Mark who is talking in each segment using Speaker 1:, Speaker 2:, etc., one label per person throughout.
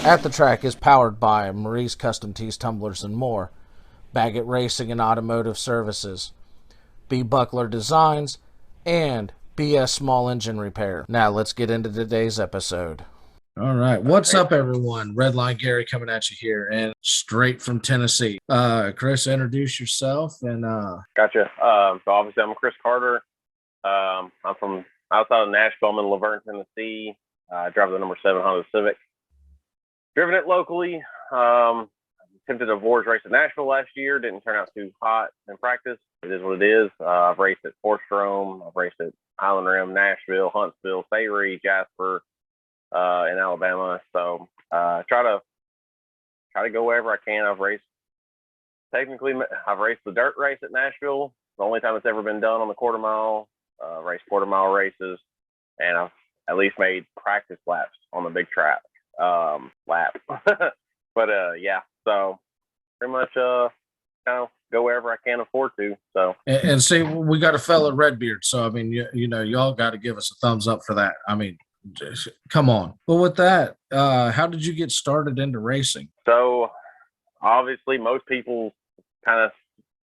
Speaker 1: At the Track is powered by Marie's Custom Tees, Tumblers, and more, Baggett Racing and Automotive Services, B. Buckler Designs, and BsSmall Engine Repair. Now let's get into today's episode. All right. What's up, everyone? Redline Gary coming at you here and straight from Tennessee. Chris, introduce yourself and
Speaker 2: Gotcha. So obviously I'm Chris Carter. I'm from outside of Nashville. I'm in Laverne, Tennessee. I drive the number 7 Honda Civic. Driven it locally. Attempted a Vors race at Nashville last year. Didn't turn out too hot in practice. It is what it is. I've raced at Forstrome. I've raced at Highland Rim, Nashville, Huntsville, Sayre, Jasper, in Alabama. So try to go wherever I can. I've raced the dirt race at Nashville. The only time it's ever been done on the quarter mile. Raced quarter mile races, and I've at least made practice laps on the big track lap. But yeah, so pretty much kind of go wherever I can afford to. So
Speaker 1: and see, we got a fella Redbeard, so I mean, you know, y'all got to give us a thumbs up for that. I mean, just, come on. Well, with that, how did you get started into racing?
Speaker 2: So obviously, most people's kind of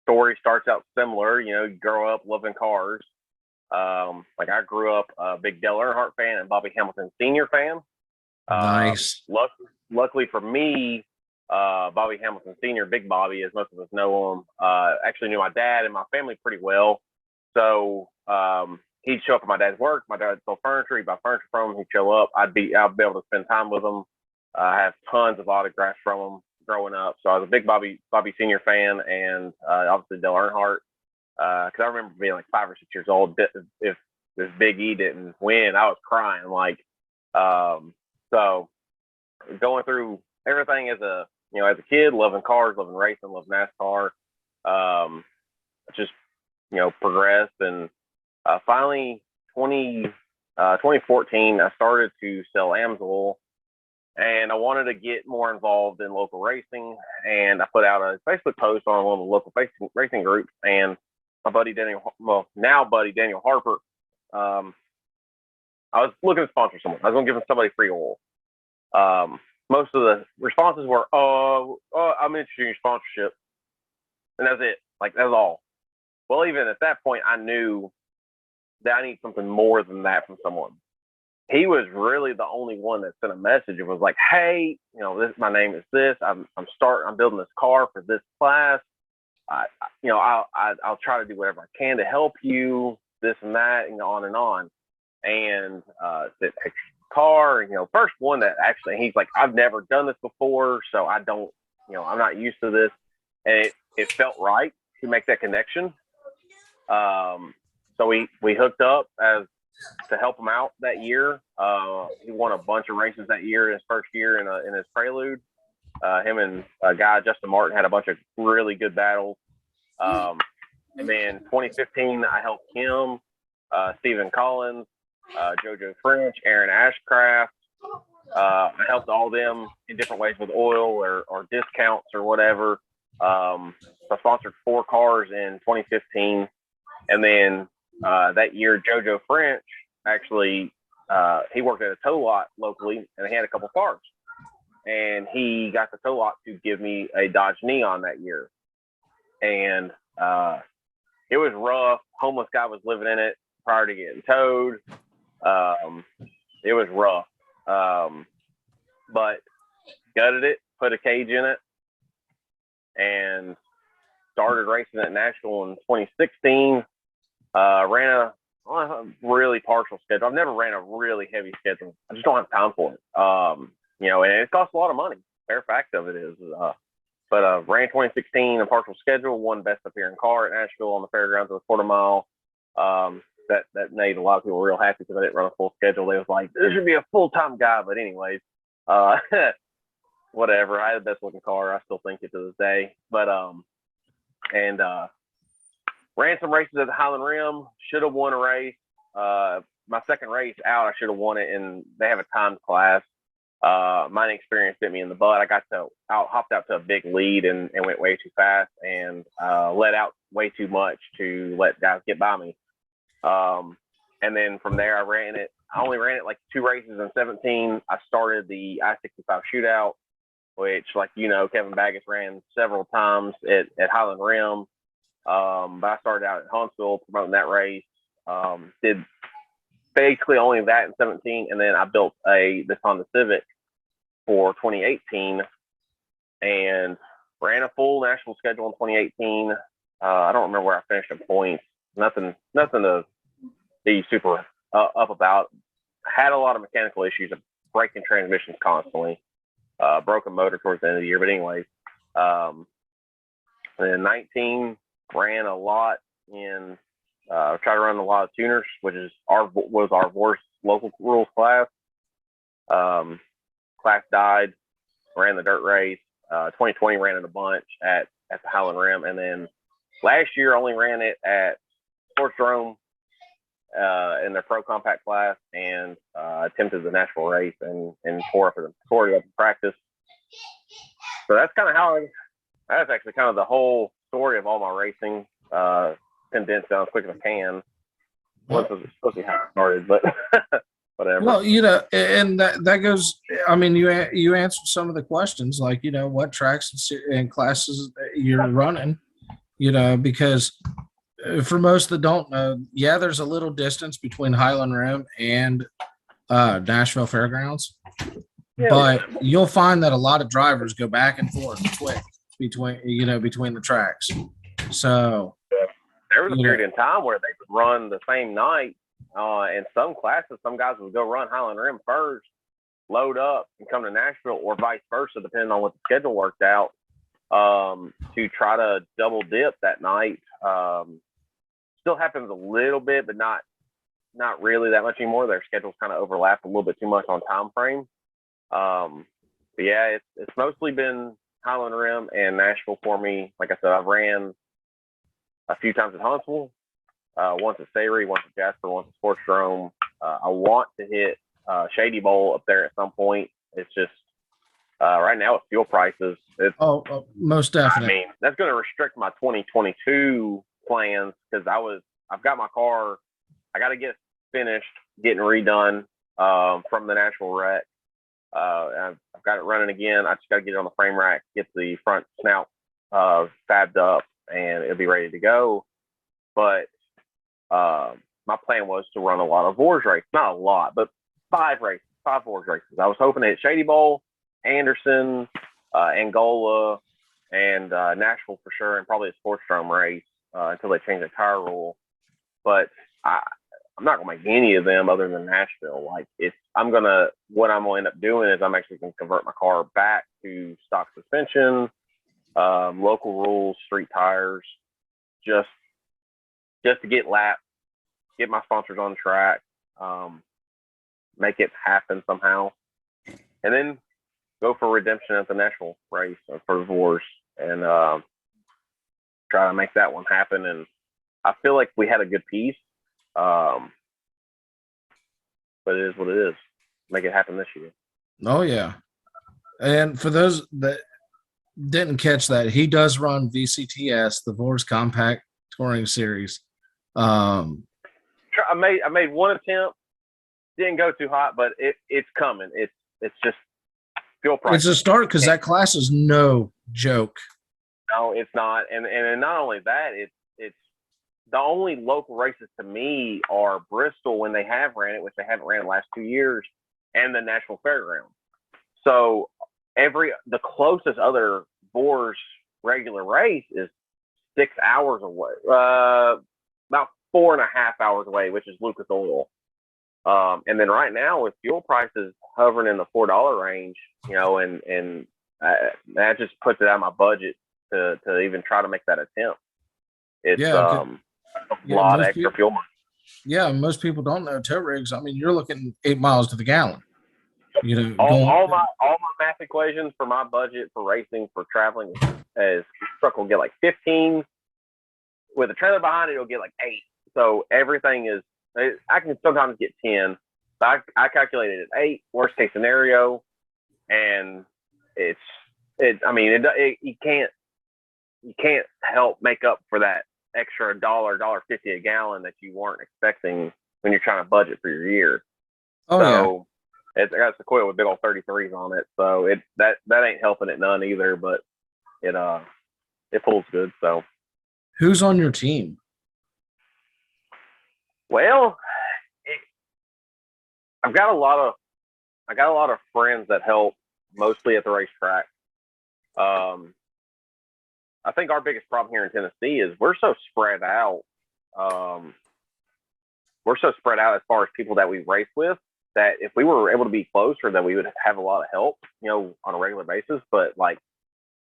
Speaker 2: story starts out similar. You know, you grow up loving cars. Like I grew up a big Dale Earnhardt fan and Bobby Hamilton Sr. fan.
Speaker 1: Nice.
Speaker 2: Luckily for me, Bobby Hamilton Sr., Big Bobby, as most of us know him, actually knew my dad and my family pretty well. So he'd show up at my dad's work. My dad sold furniture. He'd buy furniture from him. He'd show up. I'd be able to spend time with him. I have tons of autographs from him growing up. So I was a big Bobby Sr. fan, and obviously Dale Earnhardt. Because I remember being like 5 or 6 years old. If this Big E didn't win, I was crying. Like, so going through everything as a kid, loving cars, loving racing, loving NASCAR, just progressed, and finally 2014 I started to sell AMSOIL, and I wanted to get more involved in local racing, and I put out a Facebook post on one of the local racing groups, and my buddy Daniel Harper, I was looking to sponsor someone. I was going to give somebody free oil. Most of the responses were, I'm interested in your sponsorship. And that's it. Like, that's all. Well, even at that point, I knew that I need something more than that from someone. He was really the only one that sent a message. It was like, hey, my name is this. I'm building this car for this class. I'll try to do whatever I can to help you, this and that, on and on. And the car, first one that actually, he's like, I've never done this before, so I don't, I'm not used to this. And it felt right to make that connection. So we hooked up to help him out that year. He won a bunch of races that year, his first year in his Prelude. Him and a guy, Justin Martin, had a bunch of really good battles. And then 2015, I helped him, Stephen Collins, JoJo French, Aaron Ashcraft. I helped all them in different ways with oil or discounts or whatever. So I sponsored 4 cars in 2015. And then that year, JoJo French, actually, he worked at a tow lot locally, and he had a couple cars. And he got the tow lot to give me a Dodge Neon that year. And it was rough. Homeless guy was living in it prior to getting towed. It was rough. But gutted it, put a cage in it, and started racing at Nashville in 2016. Ran a really partial schedule. I've never ran a really heavy schedule. I just don't have time for it. And it costs a lot of money. Fair fact of it is. But ran 2016 a partial schedule, won best appearing car at Nashville on the fairgrounds of the quarter mile. That made a lot of people real happy because I didn't run a full schedule. They was like, this should be a full-time guy. But anyways, whatever. I had the best looking car. I still think it to this day. But ran some races at the Highland Rim. Should have won a race. My second race out, I should have won it, and they have a timed class. My experience bit me in the butt. I hopped out to a big lead and went way too fast and let out way too much to let guys get by me. And then from there, I ran it I only ran it like 2 races in 17. I started the I-65 shootout, which, like, Kevin Baggett ran several times at Highland Rim. But I started out at Huntsville promoting that race. Did basically only that in 17, and then I built this Honda Civic for 2018 and ran a full national schedule in 2018. I don't remember where I finished in points. Nothing to be super up about. Had a lot of mechanical issues, breaking transmissions constantly, broken motor towards the end of the year. But anyways, and then 19 ran a lot in. Tried to run a lot of tuners, which was our worst local rules class. Class died. Ran the dirt race. 2020 ran it a bunch at the Highland Rim, and then last year only ran it at Sports Drome in their pro compact class, and attempted the national race and tore up in practice. So that's kind of that's actually kind of the whole story of all my racing, condensed down as quick as I can. Once was supposed to be how it started, but whatever.
Speaker 1: Well, and that goes. I mean, you answered some of the questions, like what tracks and classes you're running. Because for most that don't know, there's a little distance between Highland Rim and Nashville Fairgrounds, but you'll find that a lot of drivers go back and forth quick between the tracks. So
Speaker 2: there was a period in time where they would run the same night. In some classes, some guys would go run Highland Rim first, load up, and come to Nashville, or vice versa, depending on what the schedule worked out, to try to double dip that night. Still happens a little bit, but not really that much anymore. Their schedules kind of overlap a little bit too much on time frame. But yeah, it's mostly been Highland Rim and Nashville for me. Like I said, I've ran a few times at Huntsville, once at Sayre, once at Jasper, once at Sports Drome. I want to hit Shady Bowl up there at some point. It's just right now with fuel prices,
Speaker 1: most definitely.
Speaker 2: I mean, that's going to restrict my 2022 plans, because I've got my car. I got to get finished getting redone from the national wreck. I've got it running again. I just got to get it on the frame rack, get the front snout fabbed up, and it'll be ready to go. But my plan was to run a lot of Vors races. Not a lot, but 5 Vors races. I was hoping to hit Shady Bowl, Anderson, Angola, and Nashville for sure, and probably a Sports Drome race until they change the tire rule. But I'm not gonna make any of them other than Nashville. Like, what I'm gonna end up doing is I'm actually gonna convert my car back to stock suspension, local rules, street tires, just to get laps, get my sponsors on the track, make it happen somehow, and then go for redemption at the national race for Vors, and try to make that one happen. And I feel like we had a good piece, but it is what it is. Make it happen this year.
Speaker 1: Oh yeah. And for those that didn't catch that, he does run VCTS, the Vors Compact Touring Series.
Speaker 2: I made one attempt, didn't go too hot, but it's coming. It's just fuel price.
Speaker 1: It's a start, because that class is no joke.
Speaker 2: No, it's not. And not only that, it's the only local races to me are Bristol when they have ran it, which they haven't ran the last 2 years, and the National Fairgrounds. So the closest other Vors regular race is 6 hours away, about 4.5 hours away, which is Lucas Oil. And then right now with fuel prices hovering in the $4 range, and that just puts it out of my budget to even try to make that attempt. It's a lot of extra fuel money.
Speaker 1: Yeah, most people don't know tow rigs. I mean, you're looking 8 miles to the gallon.
Speaker 2: All my math equations for my budget for racing, for traveling, is truck will get like 15. With a trailer behind it, it'll get like 8. So everything is, I can sometimes get 10, but I calculated at 8, worst case scenario. And you can't help make up for that extra $1.50 a gallon that you weren't expecting when you're trying to budget for your year.
Speaker 1: Oh yeah.
Speaker 2: So it's got a coil with big old 33s on it. So that ain't helping it none either. But it pulls good. So
Speaker 1: Who's on your team?
Speaker 2: well, it, I've got a lot of friends that help mostly at the racetrack. I think our biggest problem here in Tennessee is we're so spread out. We're so spread out as far as people that we race with that if we were able to be closer, that we would have a lot of help, on a regular basis. But like,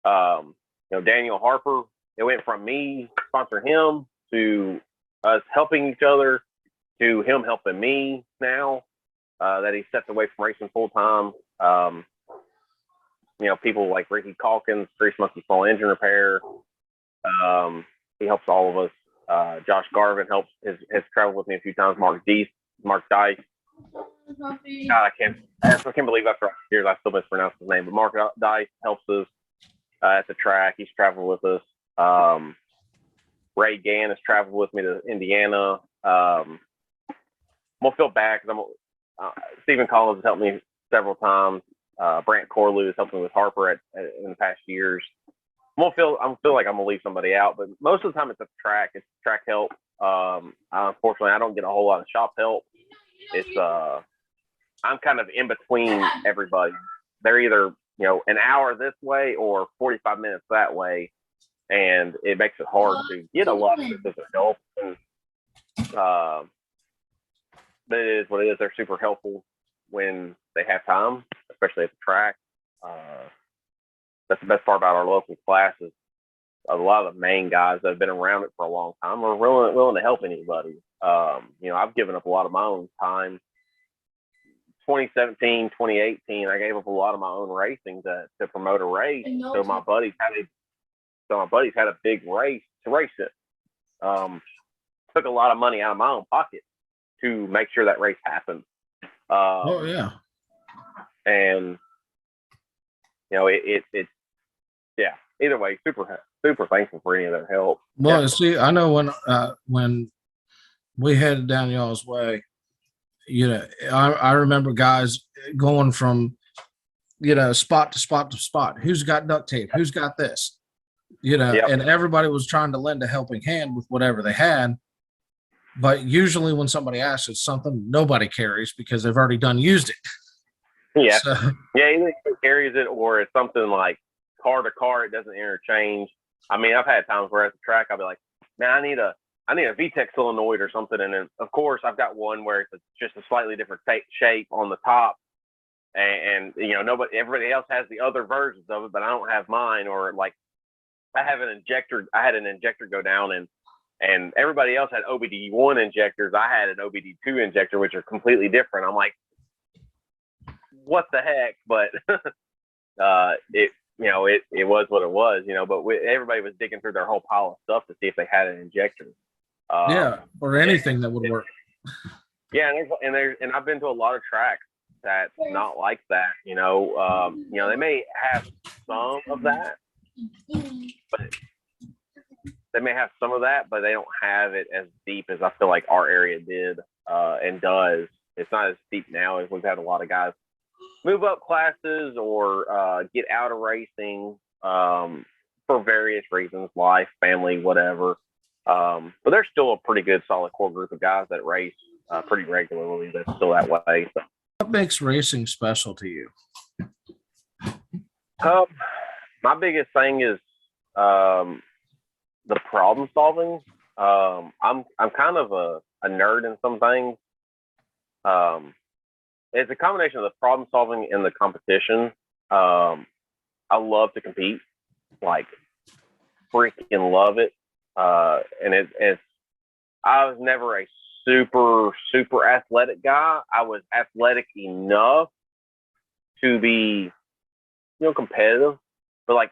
Speaker 2: Daniel Harper, it went from me sponsoring him to us helping each other to him helping me now that he stepped away from racing full time. People like Ricky Calkins, Greasemonkeys Small Engine Repair. He helps all of us. Josh Garvin has traveled with me a few times. Mark Dice. God, I can't believe after years I still mispronounce his name. But Mark Dice helps us at the track. He's traveled with us. Ray Gann has traveled with me to Indiana. I'm gonna feel bad because Stephen Collins has helped me several times. Brant Corlew has helped me with Harper in the past years. I feel like I'm gonna leave somebody out, but most of the time it's at the track. It's track help. Unfortunately, I don't get a whole lot of shop help. It's I'm kind of in between everybody. They're either an hour this way or 45 minutes that way, and it makes it hard to get a lot of specific help. But it is what it is. They're super helpful when they have time, especially at the track. That's the best part about our local classes. A lot of the main guys that have been around it for a long time are willing to help anybody. I've given up a lot of my own time. 2017, 2018, I gave up a lot of my own racing to promote a race. So my buddies had a big race to race it. Took a lot of money out of my own pocket to make sure that race happened.
Speaker 1: Oh yeah.
Speaker 2: And yeah. Either way, super thankful for any of their help.
Speaker 1: Well, yeah. See, I know when we headed down y'all's way, I remember guys going from spot to spot to spot. Who's got duct tape? Who's got this? And everybody was trying to lend a helping hand with whatever they had. But usually when somebody asks, it's something nobody carries because they've already used it.
Speaker 2: Yeah. So. Yeah, either carries it or it's something like car to car, it doesn't interchange. I mean, I've had times where at the track I'll be like, man, I need a VTEC solenoid or something, and then of course I've got one where it's just a slightly different shape on the top, and everybody else has the other versions of it, but I don't have mine. Or like I had an injector go down, and everybody else had OBD1 injectors. I had an OBD2 injector, which are completely different. I'm like, what the heck? But it was what it was, but everybody was digging through their whole pile of stuff to see if they had an injector.
Speaker 1: Or anything that would work.
Speaker 2: Yeah, and I've been to a lot of tracks that's not like that. They may have some of that, but they don't have it as deep as I feel like our area did and does. It's not as deep now as we've had a lot of guys move up classes or get out of racing for various reasons, life, family, whatever. But there's still a pretty good, solid core group of guys that race pretty regularly that's still that way. So.
Speaker 1: What makes racing special to you?
Speaker 2: My biggest thing is the problem solving. I'm kind of a nerd in some things. It's a combination of the problem solving and the competition. I love to compete, like freaking love it. And I was never a super athletic guy. I was athletic enough to be, competitive, but like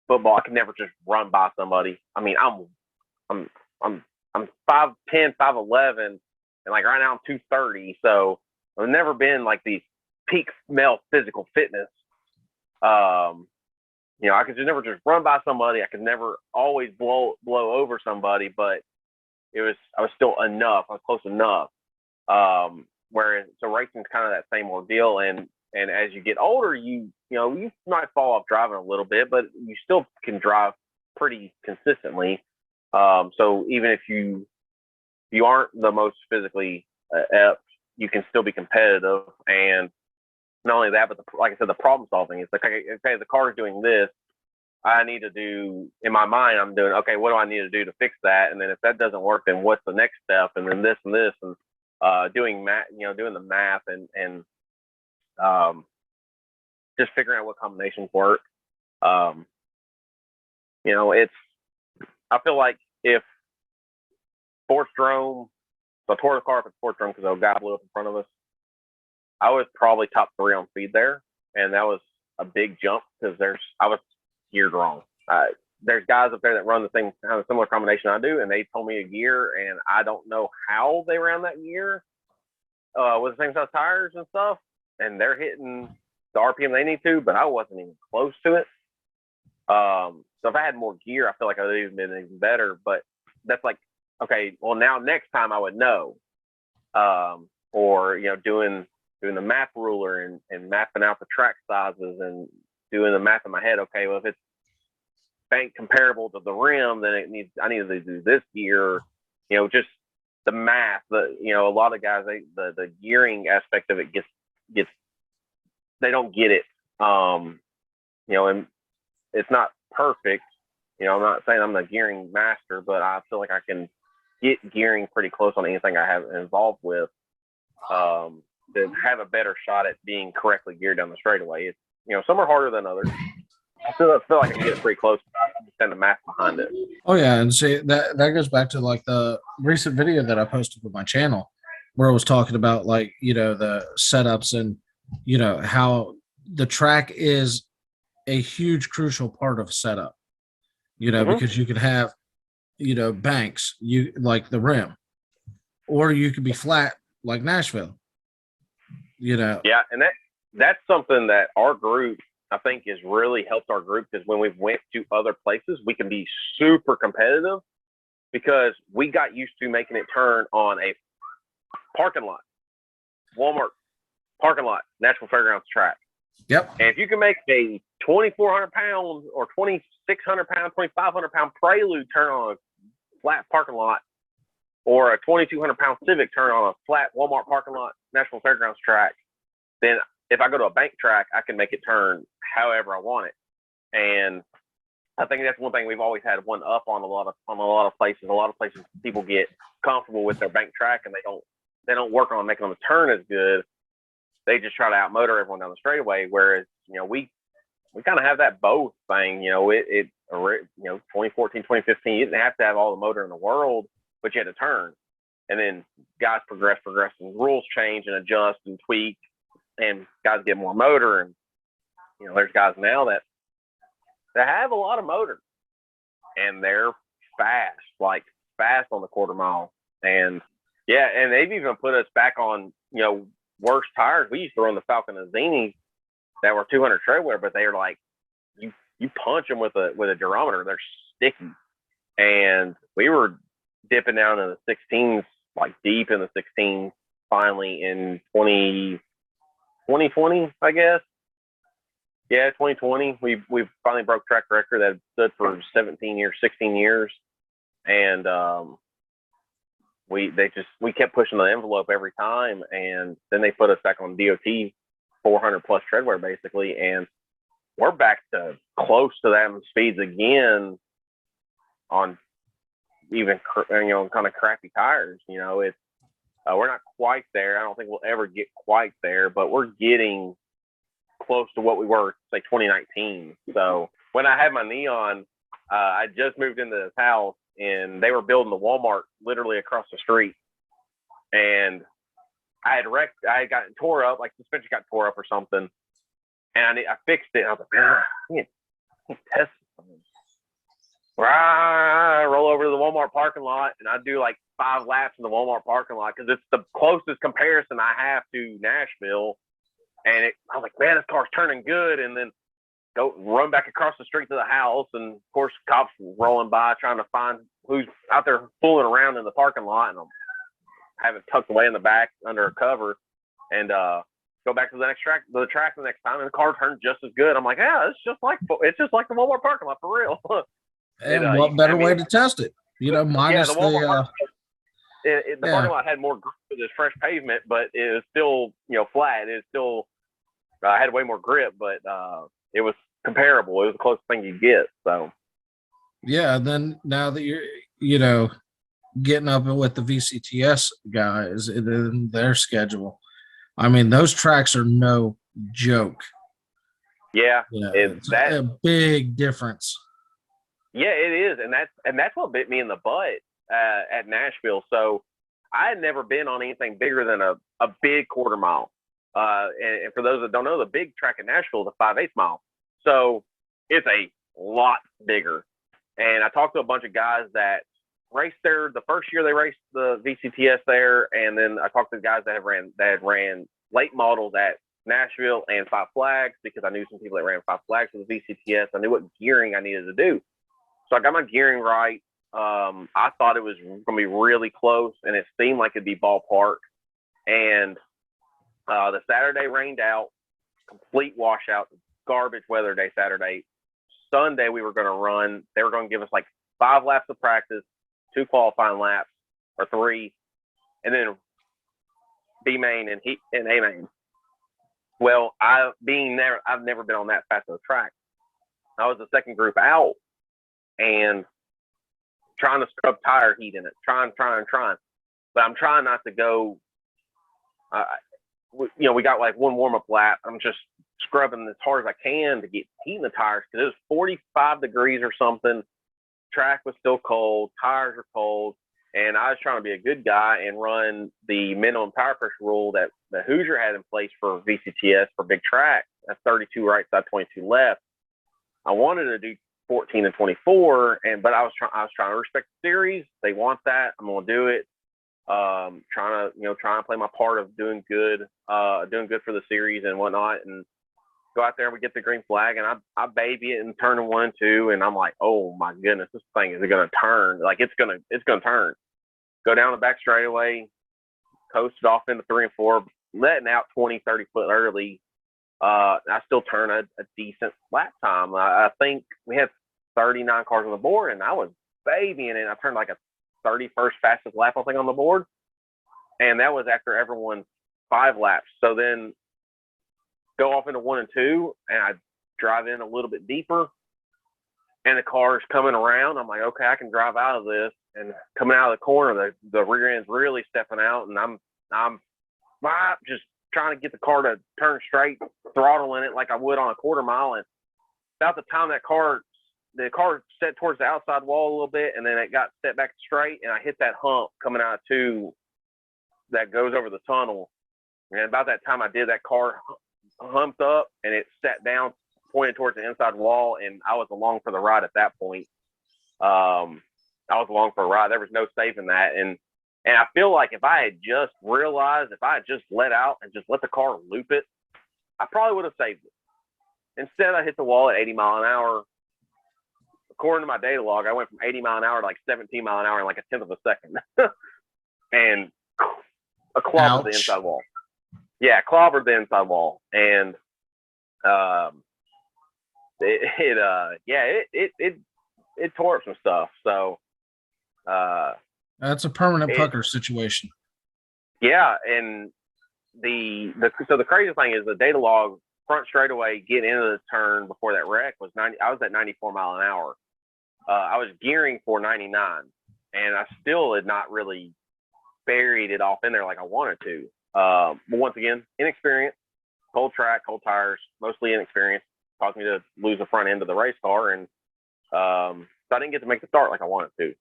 Speaker 2: football, I could never just run by somebody. I mean, I'm 5'10", 5'11", and like right now I'm 230. So I've never been like these peak male physical fitness. I could just never just run by somebody. I could never always blow over somebody, but I was still enough. I was close enough. whereas so racing's kind of that same ordeal. And as you get older, you might fall off driving a little bit, but you still can drive pretty consistently. So even if you aren't the most physically apt, you can still be competitive. And not only that, but like I said, the problem solving is like, okay, the car is doing this. I need to do, in my mind, I'm doing, okay, what do I need to do to fix that? And then if that doesn't work, then what's the next step? And then this and this, and doing math, doing the math and just figuring out what combinations work. I feel like if Sports Drome, so I tore the car up at Sports Drome because a guy blew up in front of us, I was probably top 3 on speed there. And that was a big jump because I was geared wrong. There's guys up there that run the same kind of similar combination I do, and they told me a gear, and I don't know how they ran that gear with the same size tires and stuff, and they're hitting the RPM they need to, but I wasn't even close to it. So if I had more gear, I feel like I would have been even better. But that's like, okay, well now next time I would know, or doing the map ruler and mapping out the track sizes and doing the math in my head. Okay, well if it's bank comparable to the rim, then I need to do this gear. Just the math. A lot of guys, the gearing aspect of it gets they don't get it. And it's not perfect. I'm not saying I'm the gearing master, but I feel like I can get gearing pretty close on anything I have involved with, to have a better shot at being correctly geared down the straightaway. It's, some are harder than others. I feel like I can get pretty close. I understand the math behind it.
Speaker 1: Oh yeah, and see that goes back to like the recent video that I posted with my channel, where I was talking about like the setups and how the track is a huge crucial part of setup. Because you could have banks, you like the rim, or you could be flat like Nashville.
Speaker 2: Yeah, and that's something that our group, I think, has really helped our group, because when we've went to other places, we can be super competitive because we got used to making it turn on a parking lot, Walmart parking lot, National Fairgrounds track.
Speaker 1: Yep.
Speaker 2: And if you can make a 2,400 pound or 2,600 pound, 2,500 pound Prelude turn on a flat parking lot, or a 2,200 pound Civic turn on a flat Walmart parking lot, National Fairgrounds track, then if I go to a bank track, I can make it turn however I want it. And I think that's one thing we've always had one up on a lot of places. A lot of places people get comfortable with their bank track and they don't work on making them turn as good. They just try to outmotor everyone down the straightaway. Whereas we kind of have that both thing. 2014, 2015, you didn't have to have all the motor in the world, but you had to turn. And then guys progress, and rules change and adjust and tweak, and guys get more motor. And there's guys now that have a lot of motor, and they're fast on the quarter mile. And yeah, and they've even put us back on worse tires. We used to run the Falcon Azini that were 200 tread wear, but they're like, you punch them with a durometer, they're sticky. And we were dipping down in the 16s, like deep in the 16s, finally in 2020, I guess. Yeah, 2020. We finally broke track record that stood for 16 years, and we kept pushing the envelope every time, and then they put us back on DOT 400 plus treadwear basically, and we're back to close to them speeds again on even kind of crappy tires. It's we're not quite there. I don't think we'll ever get quite there, but we're getting close to what we were, say, 2019. So when I had my Neon, I just moved into this house, and they were building the Walmart literally across the street. And I had gotten tore up, like suspension got tore up or something. And I fixed it. And I was like, I need to test something. I roll over to the Walmart parking lot, and I do like 5 laps in the Walmart parking lot because it's the closest comparison I have to Nashville. And I was like, man, this car's turning good. And then go run back across the street to the house. And of course, cops rolling by trying to find who's out there fooling around in the parking lot. And I'm having it tucked away in the back under a cover. and go back to the track the next time, and the car turned just as good. I'm like, yeah, it's just like the Walmart parking lot for real.
Speaker 3: And what better way to test it? Minus
Speaker 2: the Walmart the parking lot had more grip with this fresh pavement, but it was still flat. It was still had way more grip, but it was comparable. It was the closest thing you get. So
Speaker 3: yeah, and then now that you're getting up with the VCTS guys in their schedule, I mean those tracks are no joke.
Speaker 2: Yeah,
Speaker 3: it's a big difference.
Speaker 2: Yeah, it is, and that's what bit me in the butt at Nashville. So I had never been on anything bigger than a big quarter mile. And for those that don't know, the big track at Nashville is a 5/8 mile. So it's a lot bigger. And I talked to a bunch of guys that raced there the first year they raced the VCTS there, and then I talked to the guys that had ran late models at Nashville and Five Flags, because I knew some people that ran Five Flags for the VCTS. I knew what gearing I needed to do. So I got my gearing right. I thought it was going to be really close, and it seemed like it'd be ballpark. And the Saturday rained out, complete washout, garbage weather day Saturday. Sunday we were going to run. They were going to give us like 5 laps of practice, 2 qualifying laps, or 3, and then B main and A main. Well, I've never been on that fast of a track. I was the second group out, and trying to scrub tire heat in it, trying. But I'm trying not to go. We got like 1 warm-up lap. I'm just scrubbing as hard as I can to get heat in the tires, because it was 45 degrees or something. Track was still cold, tires were cold, and I was trying to be a good guy and run the minimum tire pressure rule that the Hoosier had in place for VCTS for big tracks. That's 32 right side, 22 left. I wanted to do 14 and 24, but I was trying to respect the series. They want that. I'm gonna do it. Trying to play my part of doing good for the series and whatnot, and go out there and we get the green flag, and I baby it and turn in 1 and 2, and I'm like, oh my goodness, this thing is gonna turn. Like it's gonna turn. Go down the back straightaway, coasted off into 3 and 4, letting out 20, 30 foot early. I still turn a decent lap time. I think we had 39 cars on the board, and I was babying it. I turned like a 31st fastest lap, I think, on the board. And that was after everyone's 5 laps. So then go off into 1 and 2, and I drive in a little bit deeper, and the car's coming around. I'm like, okay, I can drive out of this. And coming out of the corner, the rear end's really stepping out, and I'm just trying to get the car to turn straight, throttling it like I would on a quarter mile. And about the time the car set towards the outside wall a little bit, and then it got set back straight, and I hit that hump coming out of 2 that goes over the tunnel. And about that time I did, that car humped up, and it sat down, pointed towards the inside wall, and I was along for the ride at that point. I was along for a ride. There was no saving that. And I feel like if I had just realized, if I had just let out and just let the car loop it, I probably would have saved it. Instead, I hit the wall at 80 mile an hour. According to my data log, I went from 80 mile an hour to like 17 mile an hour in like a 10th of a second. And a clobbered the inside wall. Yeah, clobbered the inside wall. And it tore up some stuff. So
Speaker 3: that's a permanent pucker situation.
Speaker 2: Yeah, and so the crazy thing is the data log front straightaway get into the turn before that wreck was 90. I was at 94 mile an hour. I was gearing for 99, and I still had not really buried it off in there like I wanted to. But once again, inexperience, cold track, cold tires, mostly inexperience, caused me to lose the front end of the race car, and so I didn't get to make the start like I wanted to.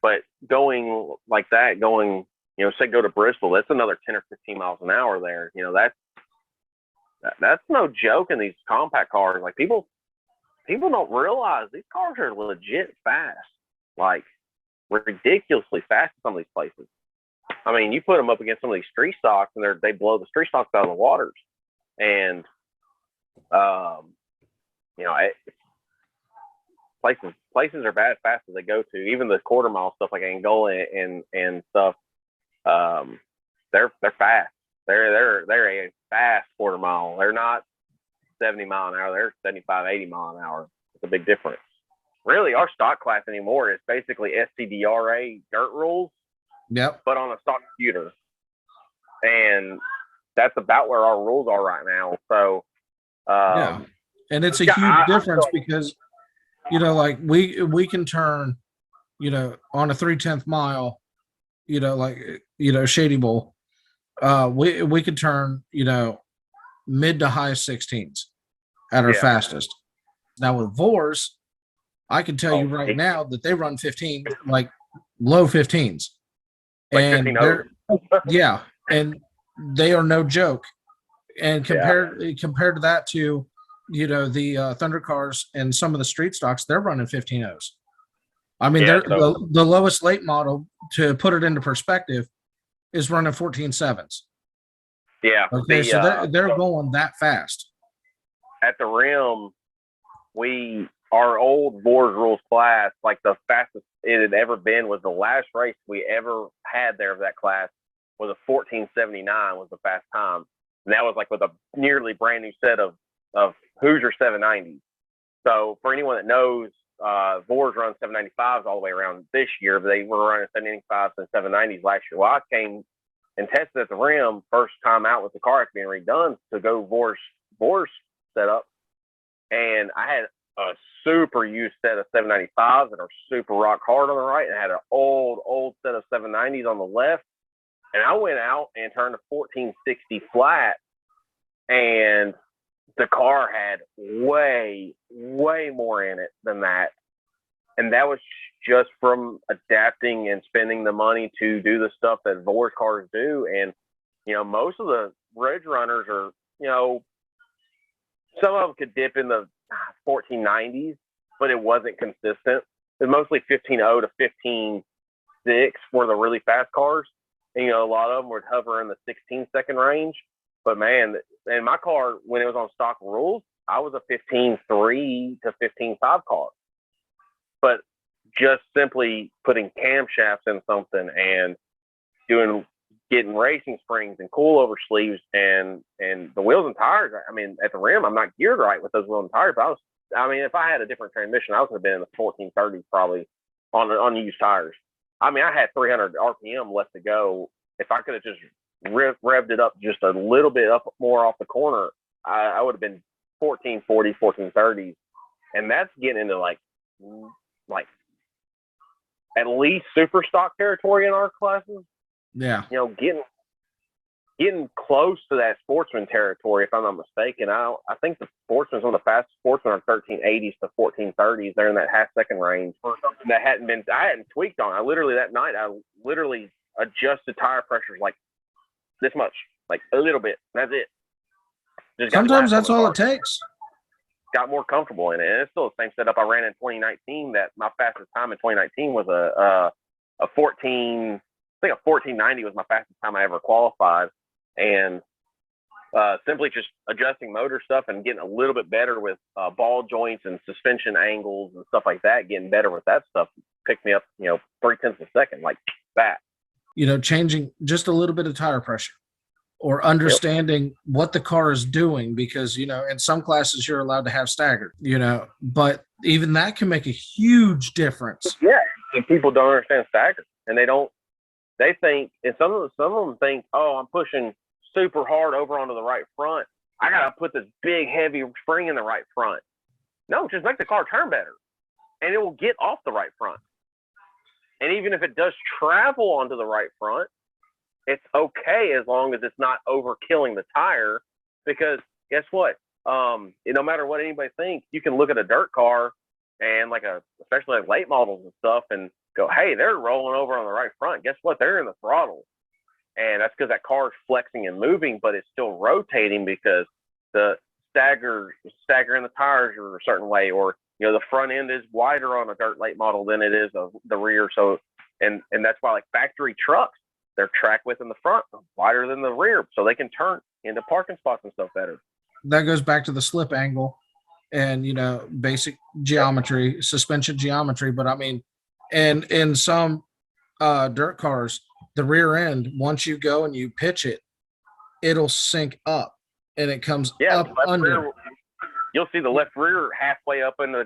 Speaker 2: But going like that, say go to Bristol, that's another 10 or 15 miles an hour there. That's no joke in these compact cars. Like people don't realize these cars are legit fast, like ridiculously fast in some of these places. I mean, you put them up against some of these street stocks, and they blow the street stocks out of the waters. And places are bad fast as they go to. Even the quarter mile stuff like Angola and stuff, they're fast. They're a fast quarter mile. They're not 70 mile an hour. They're 75, 80 mile an hour. It's a big difference. Really, our stock class anymore is basically SCDRA dirt rules.
Speaker 3: Yep.
Speaker 2: But on a stock computer. And that's about where our rules are right now. So,
Speaker 3: yeah. And it's a huge difference because, you know, like we can turn, you know, on a 3/10 mile, you know, like, you know, Shady Bowl, we could turn, you know, mid to high 16s at our fastest. Now with Vors, I can tell you right now that they run 15, like low 15s.
Speaker 2: Like
Speaker 3: and
Speaker 2: 15
Speaker 3: they're, yeah, and they are no joke. And compared to that to, you know, the Thunder cars and some of the street stocks, they're running 15.0s. I mean, they're the lowest late model, to put it into perspective, is running 14.7s.
Speaker 2: Yeah.
Speaker 3: Okay, so they're going that fast.
Speaker 2: At the rim, our old Vors rules class, like the fastest it had ever been, was the last race we ever had there of that class was a 14.79 was the fast time. And that was like with a nearly brand new set of Hoosier 790s. So for anyone that knows, Vors run 795s all the way around this year, but they were running 785s and 790s last year. Well, I came and tested at the rim first time out with the car being redone to go Vors setup. And I had a super used set of 795s that are super rock hard on the right, and I had an old set of 790s on the left. And I went out and turned a 1460 flat, and the car had way more in it than that. And that was just from adapting and spending the money to do the stuff that Vors cars do. And, you know, most of the Ridge runners are, you know, some of them could dip in the 1490s, but it wasn't consistent. It was mostly 15.0 to 15.6 were the really fast cars. And, you know, a lot of them would hover in the 16-second range. But, man, and my car, when it was on stock rules, I was a 15.3 to 15.5 car. But just simply putting camshafts in something and getting racing springs and coilover sleeves and the wheels and tires. I mean, at the rim, I'm not geared right with those wheels and tires. But if I had a different transmission, I was going to have been in the 1430s probably on used tires. I mean, I had 300 RPM left to go. If I could have just revved it up just a little bit up more off the corner, I would have been 1440, 1430s. And that's getting into like at least super stock territory in our classes.
Speaker 3: Yeah.
Speaker 2: You know, getting close to that sportsman territory, if I'm not mistaken. I think the sportsman's one of the fastest sportsmen are 1380s to 1430s. They're in that half-second range. That I hadn't tweaked on. That night, I literally adjusted tire pressures like this much, like a little bit. That's it.
Speaker 3: Sometimes that's all it takes.
Speaker 2: Got more comfortable in it. And it's still the same setup I ran in 2019. That my fastest time in 2019 was a 14. I think a 1490 was my fastest time I ever qualified. And simply just adjusting motor stuff and getting a little bit better with ball joints and suspension angles and stuff like that, getting better with that stuff picked me up, you know, 0.3 a second, like that.
Speaker 3: You know, changing just a little bit of tire pressure or understanding what the car is doing, because, you know, in some classes you're allowed to have staggered, you know, but even that can make a huge difference.
Speaker 2: Yeah. And people don't understand staggered, and they think, and some of them think, oh, I'm pushing super hard over onto the right front. I got to put this big, heavy spring in the right front. No, just make the car turn better, and it will get off the right front. And even if it does travel onto the right front, it's okay as long as it's not overkilling the tire, because guess what? No matter what anybody thinks, you can look at a dirt car and especially like late models and stuff and go, hey, they're rolling over on the right front. Guess what? They're in the throttle. And that's because that car is flexing and moving, but it's still rotating because the stagger in the tires are a certain way, or, you know, the front end is wider on a dirt late model than it is of the rear. So, and that's why like factory trucks, their track width in the front wider than the rear, so they can turn into parking spots and stuff better.
Speaker 3: That goes back to the slip angle and, you know, basic geometry, suspension geometry. But I mean, and in some dirt cars, the rear end, once you go and you pitch it, it'll sync up and it comes up under.
Speaker 2: You'll see the left rear halfway up in the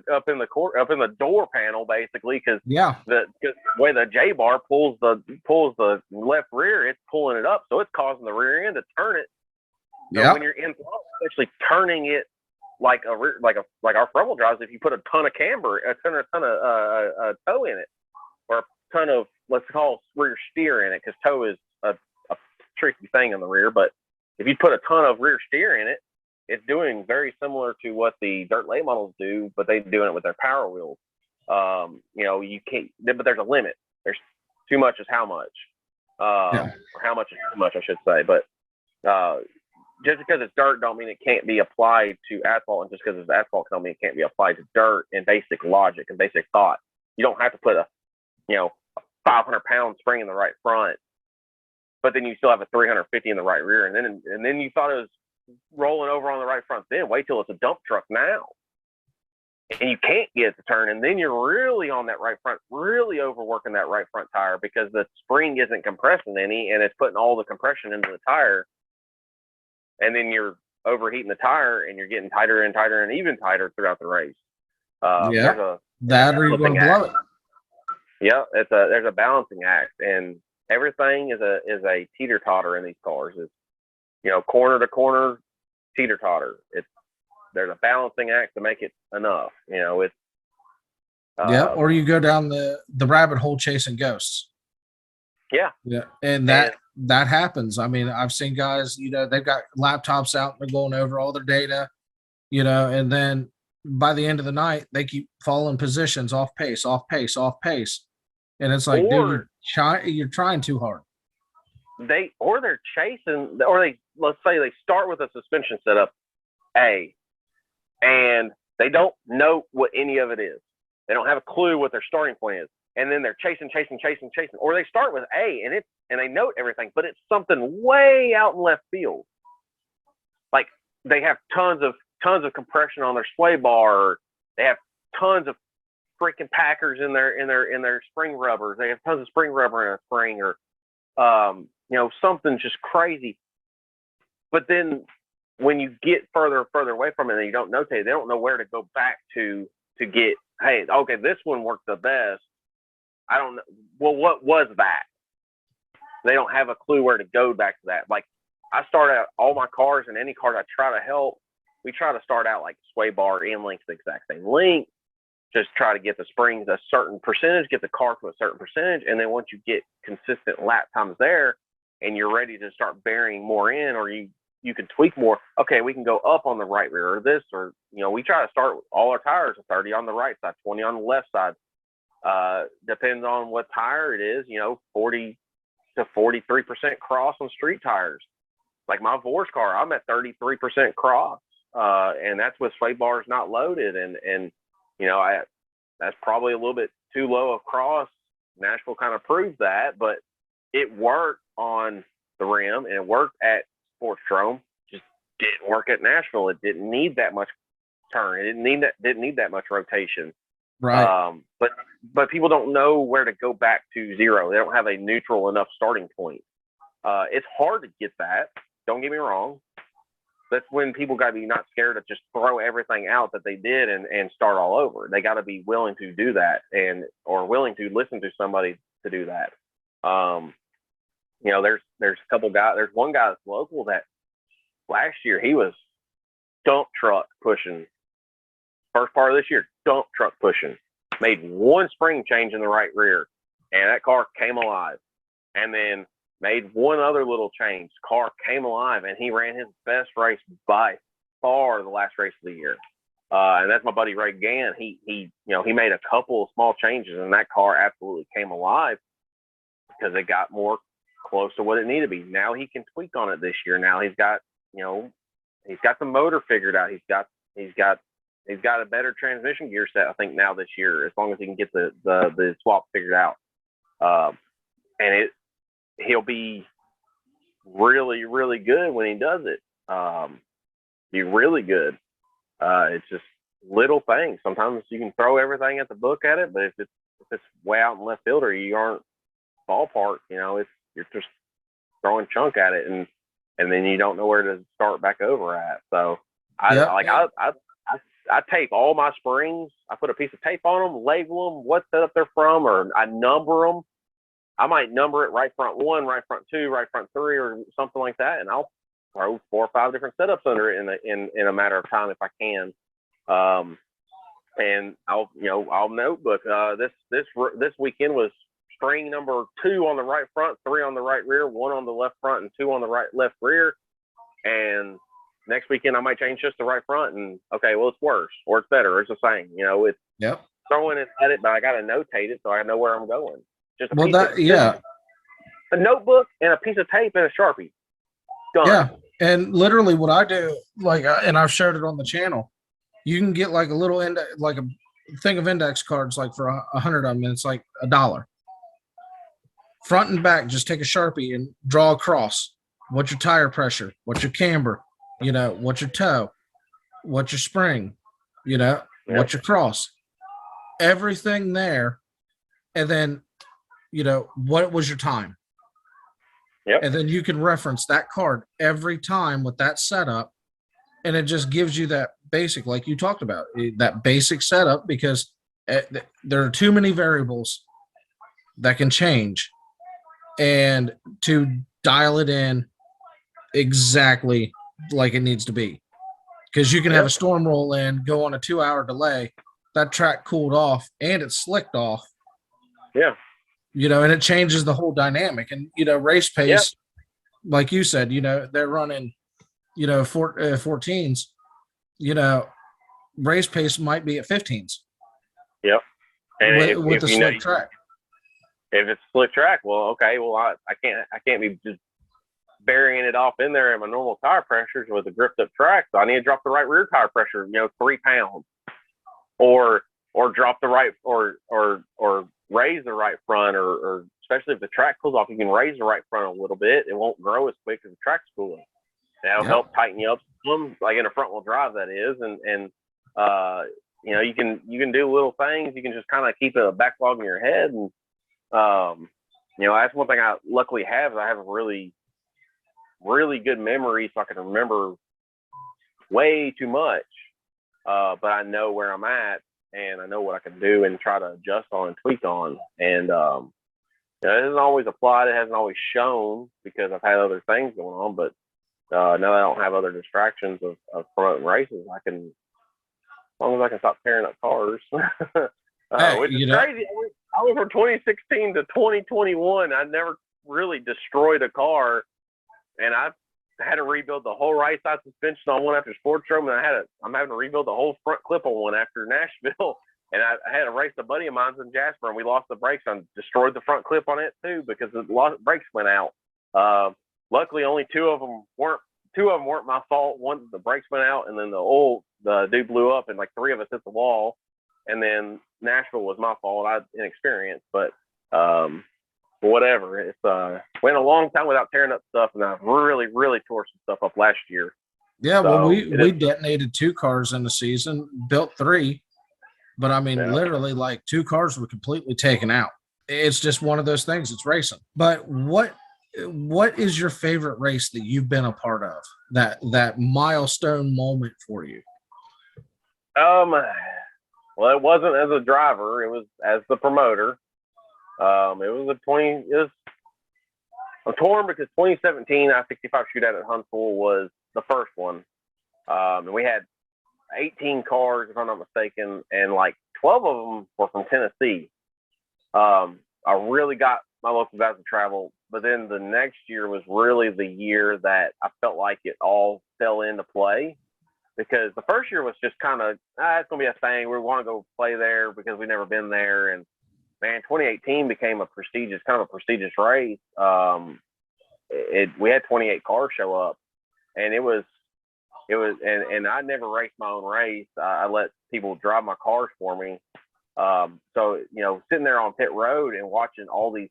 Speaker 2: door panel, basically, because the way the J bar pulls the left rear, it's pulling it up, so it's causing the rear end to turn it. So when you're in, actually turning it like our front wheel drives, if you put a ton of camber, a ton of toe in it, or a ton of, let's call rear steer in it, because toe is a tricky thing in the rear, but if you put a ton of rear steer in it, it's doing very similar to what the dirt late models do, but they're doing it with their power wheels. You can't, but there's a limit. There's too much is how much, or how much is too much, I should say. But just because it's dirt don't mean it can't be applied to asphalt, and just because it's asphalt don't mean it can't be applied to dirt in basic logic and basic thought. You don't have to put a 500-pound spring in the right front, but then you still have a 350 in the right rear, and then you thought it was rolling over on the right front. Then wait till it's a dump truck now, and you can't get it to turn, and then you're really on that right front, really overworking that right front tire because the spring isn't compressing any, and it's putting all the compression into the tire, and then you're overheating the tire, and you're getting tighter and tighter and even tighter throughout the race. There's a balancing act. Yeah, there's a balancing act, and everything is a teeter totter in these cars. It's corner to corner, teeter totter. There's a balancing act to make it enough. It's
Speaker 3: or you go down the rabbit hole chasing ghosts.
Speaker 2: Yeah,
Speaker 3: and that happens. I mean, I've seen guys, they've got laptops out and they're going over all their data, and then by the end of the night they keep falling positions, off pace, and it's like, dude, you're trying too hard.
Speaker 2: They're chasing, let's say they start with a suspension setup A, and they don't know what any of it is. They don't have a clue what their starting point is, and then they're chasing, or they start with A and they note everything, but it's something way out in left field. Like they have tons of compression on their sway bar, or they have tons of freaking packers in their spring rubbers. They have tons of spring rubber in a spring, or something just crazy. But then when you get further and further away from it and you don't notate, they don't know where to go back to get, hey, okay, this one worked the best. I don't know. Well, what was that? They don't have a clue where to go back to that. Like I start out all my cars, and any cars I try to help, we try to start out like sway bar and links the exact same length. Just try to get the springs a certain percentage, get the car to a certain percentage, and then once you get consistent lap times there, and you're ready to start burying more in, or you can tweak more. Okay, we can go up on the right rear, or this, or we try to start with all our tires at 30 on the right side, 20 on the left side. Depends on what tire it is. 40 to 43% cross on street tires. Like my Vorse car, I'm at 33% cross, and that's with sway bars not loaded, and that's probably a little bit too low of cross. Nashville kind of proves that, but it worked on the rim and it worked at Sportstrome. Just didn't work at Nashville. It didn't need that much turn. It didn't need that much rotation.
Speaker 3: Right.
Speaker 2: But people don't know where to go back to zero. They don't have a neutral enough starting point. It's hard to get that. Don't get me wrong. That's when people got to be not scared to just throw everything out that they did and start all over. They got to be willing to do that, or willing to listen to somebody to do that. There's a couple guys. There's one guy that's local that last year he was dump truck pushing. First part of this year, dump truck pushing. Made one spring change in the right rear, and that car came alive. And then made one other little change. Car came alive, and he ran his best race by far the last race of the year. And that's my buddy Ray Gann. He made a couple of small changes, and that car absolutely came alive because it got more close to what it needed to be. Now he can tweak on it this year. Now he's got the motor figured out. He's got a better transmission gear set, I think, now this year, as long as he can get the swap figured out. And he'll be really, really good when he does it. Be really good. It's just little things. Sometimes you can throw everything at the book at it, but if it's way out in left field or you aren't ballpark, you're just throwing chunk at it. And and then you don't know where to start back over at. So I tape all my springs. I put a piece of tape on them, label them, what setup they're from, or I number them. I might number it right front 1, right front 2, right front 3, or something like that, and I'll throw 4 or 5 different setups under it in a matter of time if I can. And I'll notebook. This weekend was spring number 2 on the right front, 3 on the right rear, 1 on the left front, and 2 on the left rear. And next weekend I might change just the right front, and okay, well, it's worse or it's better or it's the same. It's throwing it at it, but I got to notate it so I know where I'm going. Just a notebook and a piece of tape and a Sharpie. Done.
Speaker 3: Yeah, and literally what I do, and I've shared it on the channel. You can get like a little like a thing of index cards, like for 100 of them, and it's like $1. Front and back, just take a Sharpie and draw a cross. What's your tire pressure? What's your camber? What's your toe? What's your spring? What's your cross? Everything there, and then what was your time?
Speaker 2: Yep.
Speaker 3: And then you can reference that card every time with that setup, and it just gives you that basic, like you talked about, that basic setup, because there are too many variables that can change, and to dial it in exactly like it needs to be, because you can have a storm roll in, go on a 2-hour delay, that track cooled off and it slicked off.
Speaker 2: Yeah.
Speaker 3: And it changes the whole dynamic. And, race pace, like you said, they're running, 14s, race pace might be at 15s.
Speaker 2: Yep. And
Speaker 3: with the slick track.
Speaker 2: If it's a slick track, well, okay, well, I can't be just burying it off in there at my normal tire pressures with a gripped up track. So I need to drop the right rear tire pressure, 3 pounds, or drop the right, or raise the right front, or especially if the track cools off, you can raise the right front a little bit. It won't grow as quick as the track's cooling. That'll help tighten you up some, like in a front wheel drive, that is. And you can do little things. You can just kind of keep a backlog in your head. And, that's one thing I luckily have, is I have a really, really good memory, so I can remember way too much. But I know where I'm at, and I know what I can do and try to adjust on and tweak on. And it hasn't always applied. It hasn't always shown, because I've had other things going on. But now that I don't have other distractions of promoting races, I can, as long as I can stop tearing up cars, which is crazy. I went from 2016 to 2021. I never really destroyed a car, and I had to rebuild the whole right side suspension on one after Sportstrom, and I'm having to rebuild the whole front clip on one after Nashville. And I had to race a buddy of mine in Jasper, and we lost the brakes and destroyed the front clip on it too, because the brakes went out. Luckily, only two of them weren't my fault. One, the brakes went out, and then the dude blew up, and like 3 of us hit the wall. And then Nashville was my fault. I inexperienced, but whatever. It's went a long time without tearing up stuff, and I've really, really tore some stuff up last year.
Speaker 3: Yeah, so well, we detonated 2 cars in the season, built 3, but I mean, literally, like 2 cars were completely taken out. It's just one of those things. It's racing. But what is your favorite race that you've been a part of? That milestone moment for you?
Speaker 2: Well, it wasn't as a driver. It was as the promoter. I'm torn, because 2017 I-65 shootout at Huntsville was the first one. And we had 18 cars, if I'm not mistaken, and like 12 of them were from Tennessee. I really got my local guys to travel, but then the next year was really the year that I felt like it all fell into play, because the first year was just kind of, it's going to be a thing. We want to go play there because we've never been there. And man, 2018 became a prestigious race. We had 28 cars show up, and and I never raced my own race. I let people drive my cars for me. So, sitting there on pit road and watching all these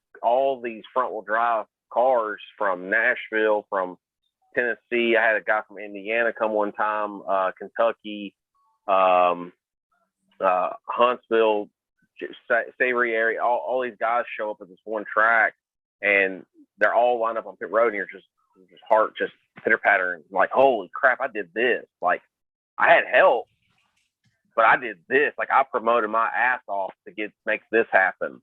Speaker 2: front wheel drive cars from Nashville, from Tennessee. I had a guy from Indiana come one time, Kentucky, Huntsville, Savory area. All these guys show up at this one track, and they're all lined up on pit road, and your heart just pitter pattern. Like, holy crap, I did this. Like, I had help, but I did this. Like, I promoted my ass off to make this happen.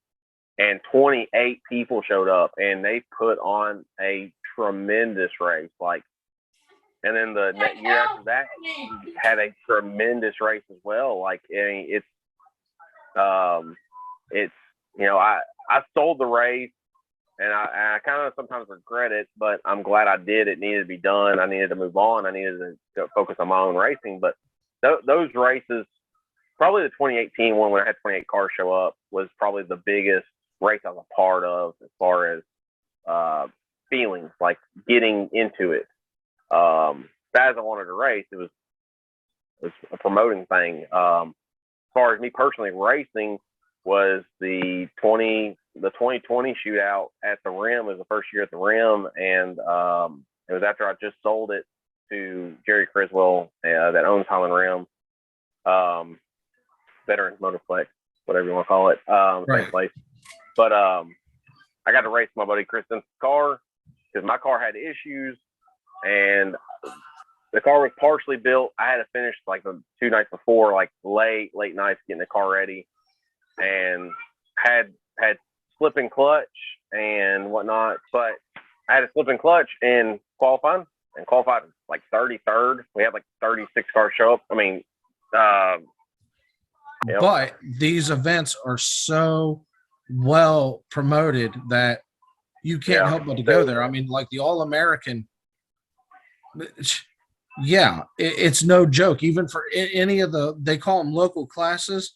Speaker 2: And 28 people showed up, and they put on a tremendous race. Like, and then the year after that, we had a tremendous race as well. Like, it's I sold the race, and I kind of sometimes regret it, but I'm glad I did. It needed to be done. I needed to move on. I needed to go focus on my own racing. But those races, probably the 2018 one when I had 28 cars show up, was probably the biggest race I was a part of as far as feelings, like getting into it. As I wanted to race, it was a promoting thing. As far as me personally racing, was the 2020 shootout at the Rim. It was the first year at the Rim, and it was after I just sold it to Jerry Criswell, that owns Holland Rim, Veterans Motorplex, whatever you want to call it,
Speaker 3: right.
Speaker 2: same place. But I got to race my buddy Kristen's car because my car had issues, and the car was partially built. I had to finish like the 2 nights before, like late nights, getting the car ready, and had slipping clutch and whatnot. But I had a slipping clutch in qualifying, and qualified like 33rd. We had like 36 cars show up. I mean,
Speaker 3: but these events are so well promoted that you can't help but to go there. I mean, like the All-American, it's no joke. Even for any of they call them local classes.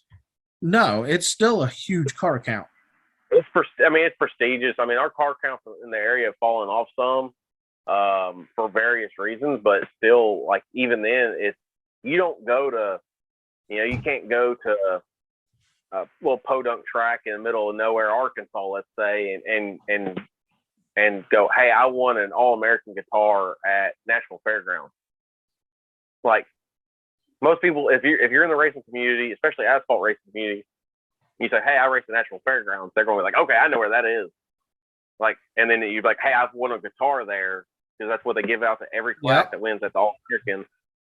Speaker 3: No, it's still a huge car count.
Speaker 2: It's prestigious. I mean, our car counts in the area have fallen off some for various reasons, but still, like, even then, you don't go to, you can't go to a little podunk track in the middle of nowhere, Arkansas, let's say, and go, hey, I won an All-American guitar at Nashville Fairgrounds. Like, most people, if you're in the racing community, especially asphalt racing community, you say, hey, I race the Nashville Fairgrounds, they're going to be like, okay, I know where that is. Like, and then you're like, hey, I've won a guitar there, because that's what they give out to every class that wins at the All-American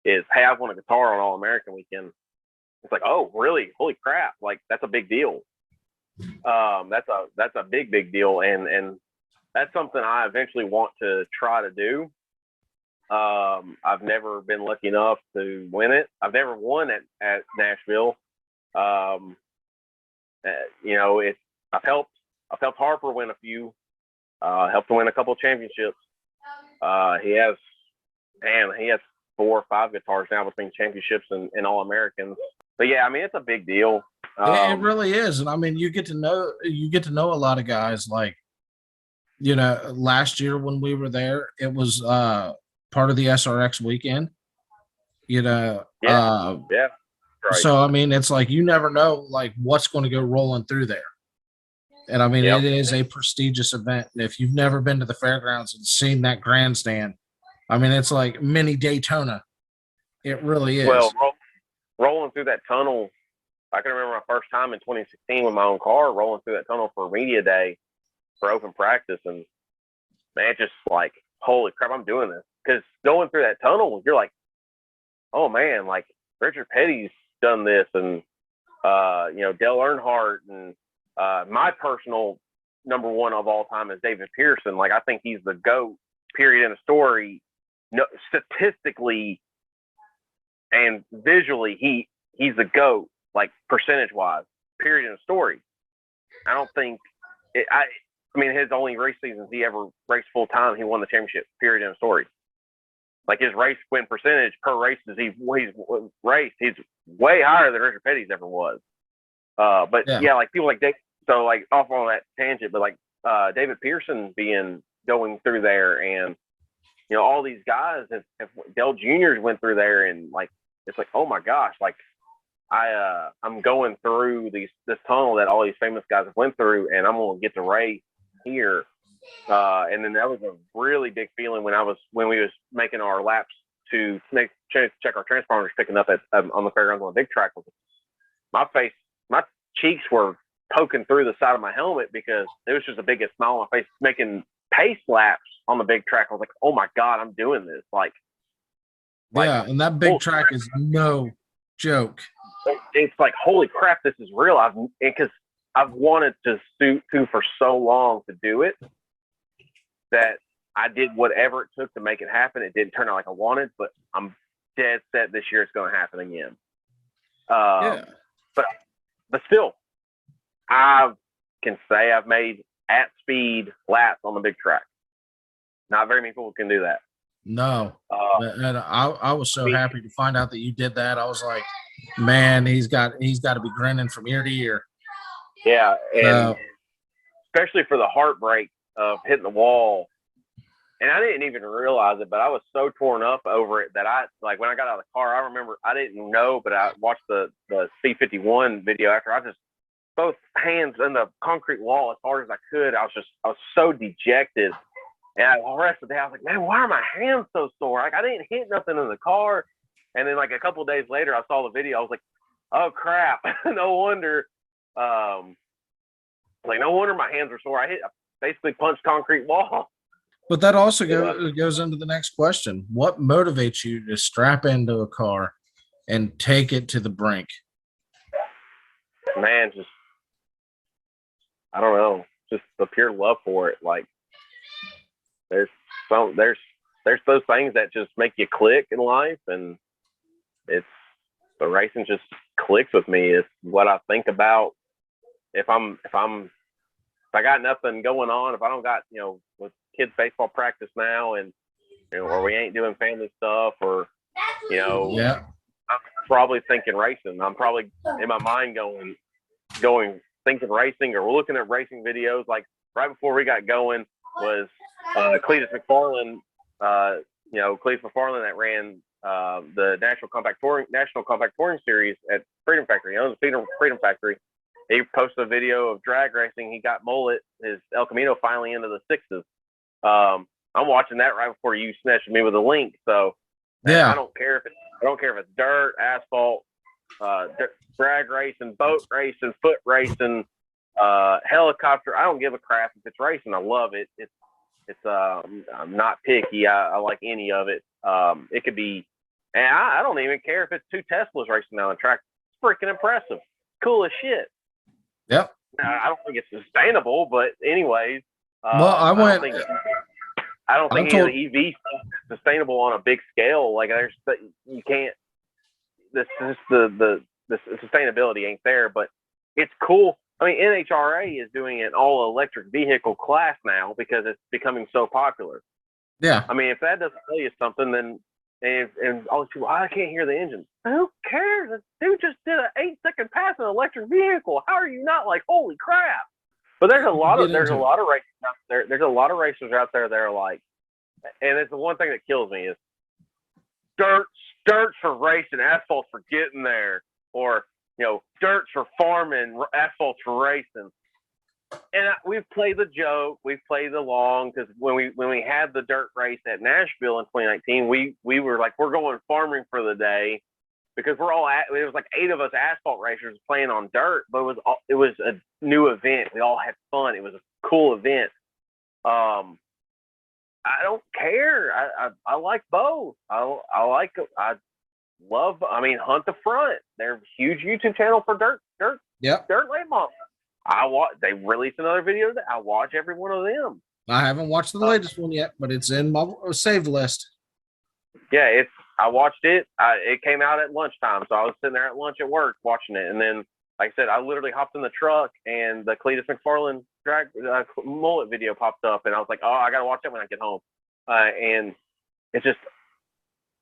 Speaker 2: is, hey, I've won a guitar on All-American weekend. It's like, oh, really? Holy crap. Like, that's a big deal. That's a big deal. And that's something I eventually want to try to do. I've never been lucky enough to win it. I've never won at Nashville. I've helped Harper win a few, helped to win a couple of championships. He has 4 or 5 guitars now between championships and All-Americans. But yeah, I mean, it's a big deal.
Speaker 3: It really is. And I mean, you get to know a lot of guys. Like, last year when we were there, it was part of the SRX weekend,
Speaker 2: Right.
Speaker 3: So, I mean, it's like, you never know, like, what's going to go rolling through there. And I mean, it is a prestigious event. And if you've never been to the fairgrounds and seen that grandstand, I mean, it's like mini Daytona. It really is.
Speaker 2: Well, rolling through that tunnel, I can remember my first time in 2016 with my own car, rolling through that tunnel for media day for open practice. And man, just like, holy crap, I'm doing this. Because going through that tunnel, you're like, oh man, like Richard Petty's done this, and Dale Earnhardt, and my personal number one of all time is David Pearson. Like, I think he's the GOAT, period, in a story. No, statistically and visually, he's the GOAT, like percentage wise, period, in a story. I don't think I mean, his only race seasons he ever raced full time, he won the championship, period, in a story. Like, his race win percentage per races he's raced, he's way higher than Richard Petty's ever was. But like people like Dave, so like off on that tangent, but like David Pearson going through there, and all these guys, if Dale Juniors went through there, and like, it's like, oh my gosh, like I'm going through this tunnel that all these famous guys have went through, and I'm gonna get to race here. And then that was a really big feeling when we was making our laps to check our transponders, picking up on the fairgrounds on the big track. My cheeks were poking through the side of my helmet because it was just the biggest smile on my face, pace laps on the big track. I was like, oh my God, I'm doing this.
Speaker 3: Yeah, and that big track is no joke.
Speaker 2: It's like, holy crap, this is real. Because I've wanted to for so long to do it that I did whatever it took to make it happen. It didn't turn out like I wanted, but I'm dead set this year it's going to happen again.
Speaker 3: Yeah.
Speaker 2: But still, I can say I've made at speed laps on the big track. Not very many people can do that.
Speaker 3: No. And I was so happy to find out that you did that. I was like, man, he's got to be grinning from ear to ear.
Speaker 2: Yeah, and especially for the heartbreak of hitting the wall. And I didn't even realize it, but I was so torn up over it that when I got out of the car, I remember I didn't know, but I watched the C51 video after. I just both hands in the concrete wall as hard as I could. I was so dejected. And the rest of the day, I was like, man, why are my hands so sore? Like, I didn't hit nothing in the car. And then, like, a couple of days later, I saw the video. I was like, oh, crap. No wonder. No wonder my hands were sore. I basically punched concrete wall.
Speaker 3: But that also goes into the next question. What motivates you to strap into a car and take it to the brink?
Speaker 2: Man, just, I don't know. Just the pure love for it. Like, there's those things that just make you click in life, and the racing just clicks with me. It's what I think about. If I got nothing going on, if I don't got, with kids baseball practice now, and or we ain't doing family stuff, or
Speaker 3: yeah,
Speaker 2: I'm probably thinking racing. I'm probably in my mind going thinking racing, or we're looking at racing videos. Like right before we got going was Cletus McFarland, Cletus McFarland that ran the National Compact Touring Series at Freedom Factory. He owns the Freedom Factory. He posted a video of drag racing. He got Mullet, his El Camino, finally into the sixes. I'm watching that right before you snatched me with a link. So
Speaker 3: yeah,
Speaker 2: I don't care if it's dirt, asphalt, drag racing, boat racing, foot racing, helicopter. I don't give a crap if it's racing. I love it. I'm not picky. I like any of it. It could be, and I don't even care if it's two Teslas racing down the track. It's freaking impressive. Cool as shit.
Speaker 3: Yep.
Speaker 2: I don't think it's sustainable, but anyways.
Speaker 3: Well, I
Speaker 2: don't think any of the EV stuff is sustainable on a big scale. Like you can't. The sustainability ain't there, but it's cool. I mean, NHRA is doing an all electric vehicle class now because it's becoming so popular.
Speaker 3: Yeah.
Speaker 2: I mean, if that doesn't tell you something, then and all these people, I can't hear the engine. Who cares? This dude just did an 8-second pass in an electric vehicle. How are you not like, holy crap? But there's a lot of racers out there. There's a lot of racers out there that are like, and it's the one thing that kills me is dirt's for racing, asphalt's for getting there, or dirt's for farming, asphalt's for racing. And we've played the joke, we've played along, because when we had the dirt race at Nashville in 2019, we were like, we're going farming for the day, because it was like 8 of us asphalt racers playing on dirt, but it was a new event. We all had fun. It was a cool event. I don't care. I like both. I love. I mean, Hunt the Front. They're a huge YouTube channel for dirt late models. They released another video that I watch every one of them.
Speaker 3: I haven't watched the latest one yet, but it's in my saved list.
Speaker 2: Yeah, I watched it. It came out at lunchtime, so I was sitting there at lunch at work watching it. And then, like I said, I literally hopped in the truck, and the Cletus McFarland drag mullet video popped up, and I was like, oh, I gotta watch it when I get home. And it's just,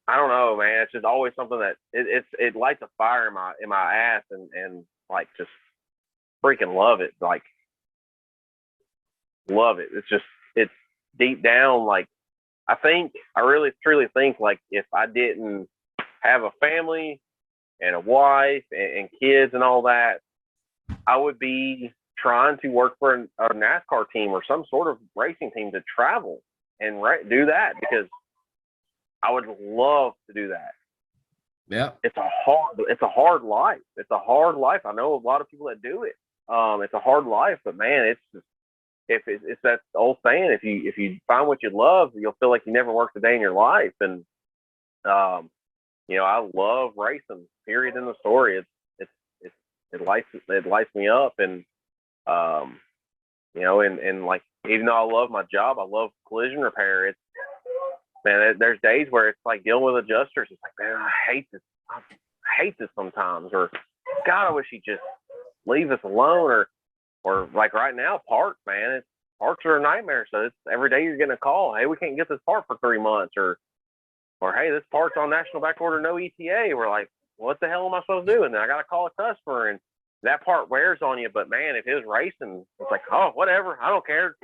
Speaker 2: I don't know, man. It's just always something that it lights a fire in my ass, and like just freaking love it. Like love it. It's deep down, like. I really truly think, like, if I didn't have a family and a wife and kids and all that, I would be trying to work for a NASCAR team or some sort of racing team to travel and do that, because I would love to do that.
Speaker 3: Yeah.
Speaker 2: It's a hard life. It's a hard life. I know a lot of people that do it. It's a hard life, but man, it's that old saying, if you find what you love, you'll feel like you never worked a day in your life. And I love racing. Period. In the story. It lights me up. And and like, even though I love my job, I love collision repair. It's, man, there's days where it's like dealing with adjusters. It's like, man, I hate this. I hate this sometimes. Or, God, I wish he'd just leave us alone. Or like right now, parts, man. Parts are a nightmare. So it's every day you're getting a call. Hey, we can't get this part for 3 months. Or hey, this part's on national back order, no ETA. We're like, what the hell am I supposed to do? And then I got to call a customer, and that part wears on you. But man, if it was racing, it's like, oh, whatever. I don't care.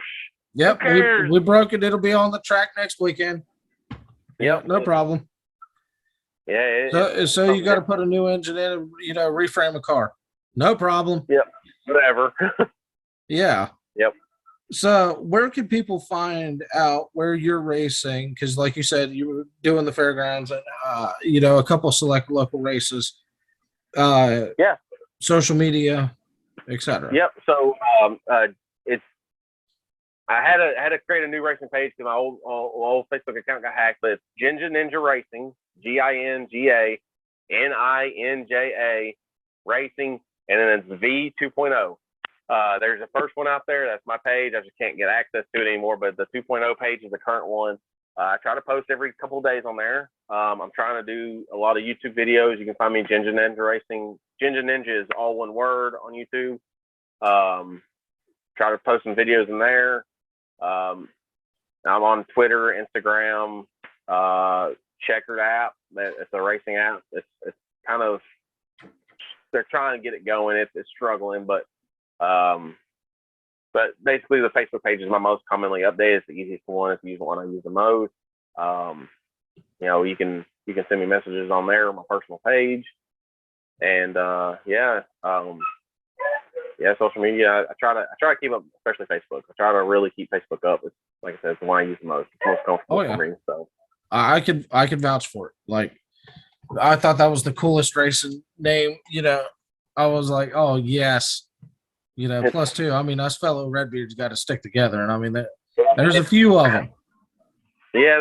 Speaker 3: Yep, we broke it. It'll be on the track next weekend.
Speaker 2: Yep,
Speaker 3: no problem.
Speaker 2: Yeah.
Speaker 3: So you got to put a new engine in and, reframe a car. No problem.
Speaker 2: Yep. Whatever.
Speaker 3: Yeah.
Speaker 2: Yep.
Speaker 3: So where can people find out where you're racing? Because like you said, you were doing the fairgrounds and, a couple select local races.
Speaker 2: Yeah.
Speaker 3: Social media, etc.
Speaker 2: Yep. So I had to create a new racing page because my old Facebook account got hacked, but it's Ginja Ninja Racing, GINGA NINJA Racing, and then it's V 2.0. There's a first one out there. That's my page. I just can't get access to it anymore, but the 2.0 page is the current one. I try to post every couple of days on there. I'm trying to do a lot of YouTube videos. You can find me Ginja Ninja Racing. Ginja Ninja is all one word on YouTube. Try to post some videos in there. I'm on Twitter, Instagram, Checkered app. It's a racing app. It's kind of, they're trying to get it going. It's struggling, but basically the Facebook page is my most commonly updated. It's the easiest one. It's the one I use the most. You can send me messages on there on my personal page, and social media. I try to keep up, especially Facebook. I try to really keep Facebook up. It's, like I said, it's the one I use the most. It's most comfortable for me. So
Speaker 3: I could vouch for it. Like, I thought that was the coolest racing name. I was like, oh yes. Plus two. I mean, us fellow Redbeards got to stick together, and I mean, there's a few of them.
Speaker 2: Yeah,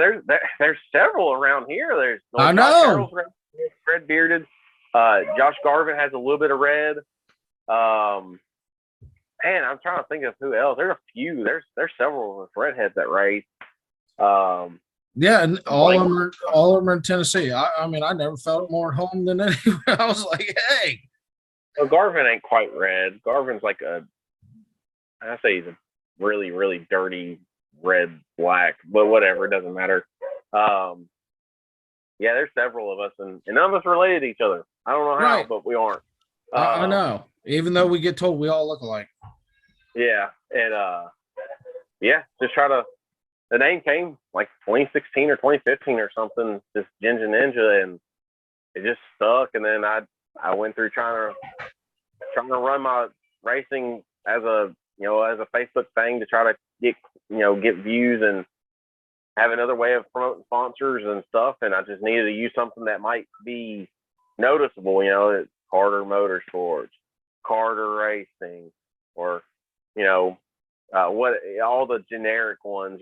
Speaker 2: there's several around here. There's
Speaker 3: I know.
Speaker 2: Red bearded. Josh Garvin has a little bit of red. Man, I'm trying to think of who else. There's a few. There's several of us redheads that race.
Speaker 3: Yeah, and all of them are in Tennessee. I mean, I never felt more at home than anywhere. I was like, hey.
Speaker 2: Well, Garvin ain't quite red. Garvin's like I say he's a really, really dirty red black, but whatever, it doesn't matter. Yeah, there's several of us, and none of us related to each other. I don't know how, but we aren't.
Speaker 3: I know. Even though we get told we all look alike.
Speaker 2: Yeah, and just try to. The name came like 2016 or 2015 or something, just Ginja Ninja, and it just stuck. And then I went through trying to run my racing as a Facebook thing to try to get views and have another way of promoting sponsors and stuff. And I just needed to use something that might be noticeable, Carter Motorsports, Carter Racing, or what all the generic ones.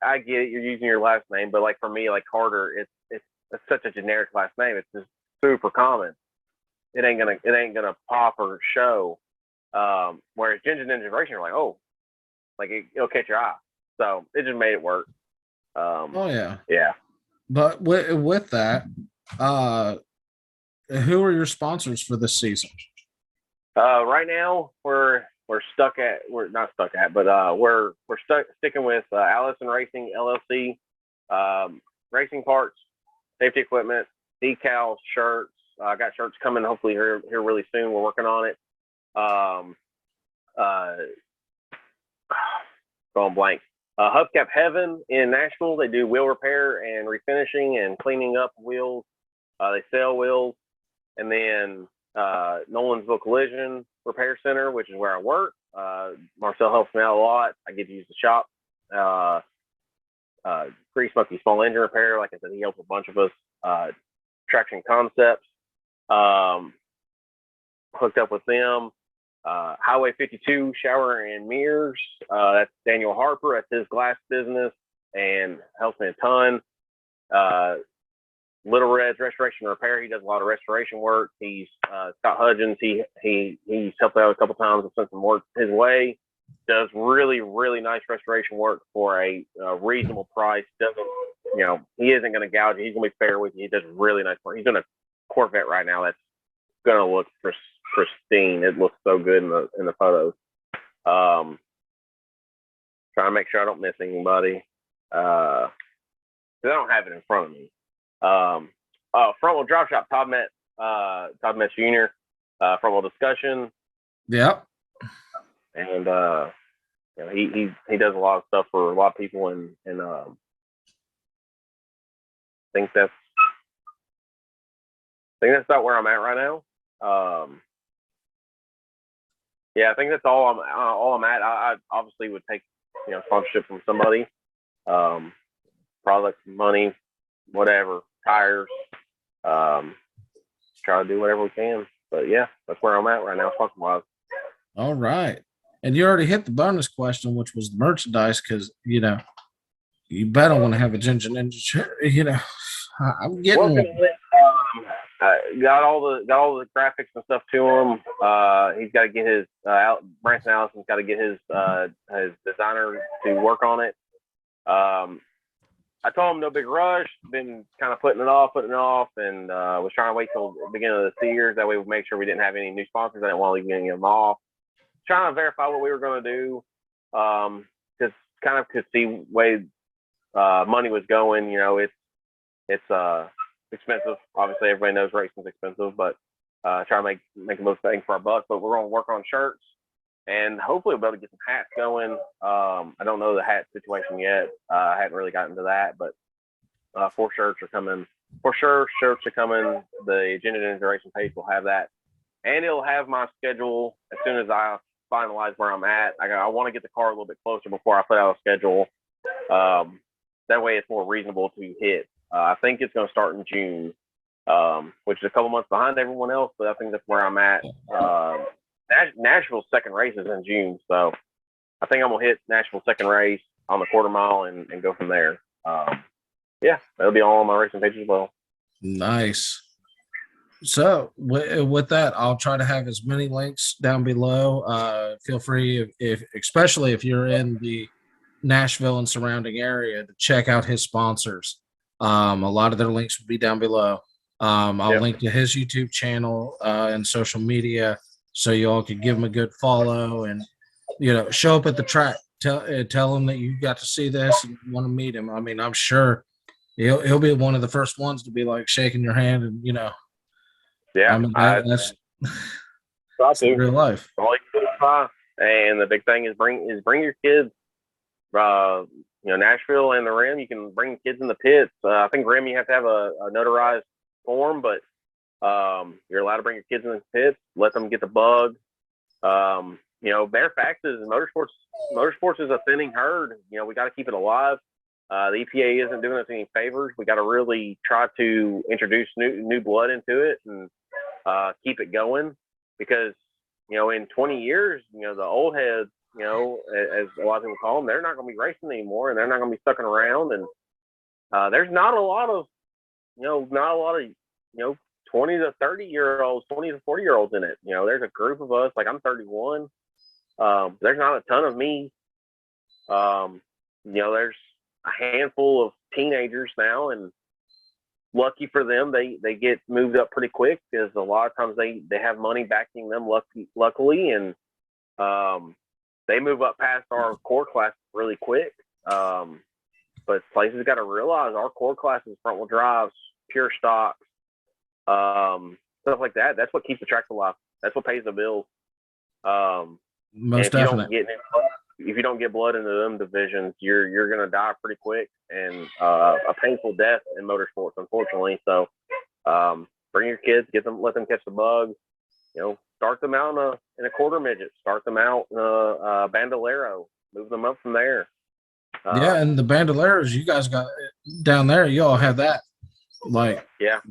Speaker 2: I get it, you're using your last name, but like for me, like Carter, it's such a generic last name. It's just super common. It ain't gonna pop or show. Whereas Ginja Ninja Racing, you're like, oh, like it'll catch your eye. So it just made it work.
Speaker 3: Yeah. But with that, who are your sponsors for this season?
Speaker 2: Right now we're not stuck at, but we're sticking with Allison Racing LLC, racing parts, safety equipment, decals, shirts. I got shirts coming hopefully here really soon. We're working on it. Going blank. Hubcap Heaven in Nashville. They do wheel repair and refinishing and cleaning up wheels. They sell wheels. And then Nolensville Collision Repair Center, which is where I work. Marcel helps me out a lot. I get to use the shop. Greasemonkeys Small Engine Repair. Like I said, he helped a bunch of us. Traction Concepts. Hooked up with them. Highway 52 Shower and Mirrors. That's Daniel Harper. That's his glass business and helps me a ton. Little Red's Restoration and Repair. He does a lot of restoration work. He's Scott Hudgens. He's helped out a couple times and sent some work his way. Does really, really nice restoration work for a reasonable price. Doesn't, he isn't going to gouge you. He's going to be fair with you. He does really nice work. He's doing a Corvette right now that's going to look pristine. It looks so good in the photos. Trying to make sure I don't miss anybody. Because I don't have it in front of me. Front wheel drive shop. Todd Metz Jr. Front wheel discussion.
Speaker 3: Yep.
Speaker 2: And he does a lot of stuff for a lot of people, and I think that's about where I'm at right now. I think that's all I'm at. I obviously would take sponsorship from somebody, product, money, whatever, tires. Try to do whatever we can. But yeah, that's where I'm at right now, sponsor wise.
Speaker 3: All right. And you already hit the bonus question, which was the merchandise, because you better want to have a Ginger Ninja shirt. I'm getting one.
Speaker 2: Got all the graphics and stuff to him. He's got to get his Branson Allison's got to get his designer to work on it. I told him no big rush. Been kind of putting it off, and was trying to wait till the beginning of the year. That way we make sure we didn't have any new sponsors. I didn't want to leave any of them off. Trying to verify what we were going to do, because kind of could see way money was going. It's expensive. Obviously, everybody knows racing's expensive, but try to make the most bang for our buck. But we're going to work on shirts, and hopefully we'll be able to get some hats going. I don't know the hat situation yet. I hadn't really gotten to that, but 4 shirts are coming. For sure, shirts are coming. The Agenda Generation page will have that, and it'll have my schedule as soon as I finalize where I'm at. I want to get the car a little bit closer before I put out a schedule. That way it's more reasonable to hit. I think it's going to start in June, which is a couple months behind everyone else, but I think that's where I'm at. Nashville's second race is in June, so I think I'm going to hit Nashville's second race on the quarter mile and go from there. That'll be all on my racing page as well.
Speaker 3: Nice. So with that, I'll try to have as many links down below. Feel free, especially if you're in the Nashville and surrounding area, to check out his sponsors. A lot of their links will be down below. I'll link to his YouTube channel and social media, so you all can give him a good follow and show up at the track. Tell him that you got to see this and want to meet him. I mean, I'm sure he'll be one of the first ones to be like shaking your hand and
Speaker 2: Yeah,
Speaker 3: I mean, that's real life.
Speaker 2: And the big thing is bring your kids. Nashville and the Rim, you can bring kids in the pits. I think Rim you have to have a notarized form, but you're allowed to bring your kids in the pits. Let them get the bug. Bare facts is motorsports is a thinning herd. We got to keep it alive. The EPA isn't doing us any favors. We got to really try to introduce new blood into it and keep it going, because in 20 years, the old heads, as a lot of people call them, they're not going to be racing anymore, and they're not going to be sucking around. And there's not a lot of 20 to 30 year olds, 20 to 40 year olds in it. There's a group of us. Like, I'm 31. There's not a ton of me. There's a handful of teenagers now, and lucky for them, they get moved up pretty quick, because a lot of times they have money backing them, luckily, and they move up past our core class really quick. But places got to realize our core classes, front wheel drives, pure stocks, stuff like that. That's what keeps the track alive. That's what pays the bills.
Speaker 3: Most definitely.
Speaker 2: If you don't get blood into them divisions, you're gonna die pretty quick, and a painful death in motorsports, unfortunately. So bring your kids, let them catch the bug. Start them out in a quarter midget. Start them out in a bandolero. Move them up from there.
Speaker 3: And the bandoleros you guys got down there, you all have that wrapped.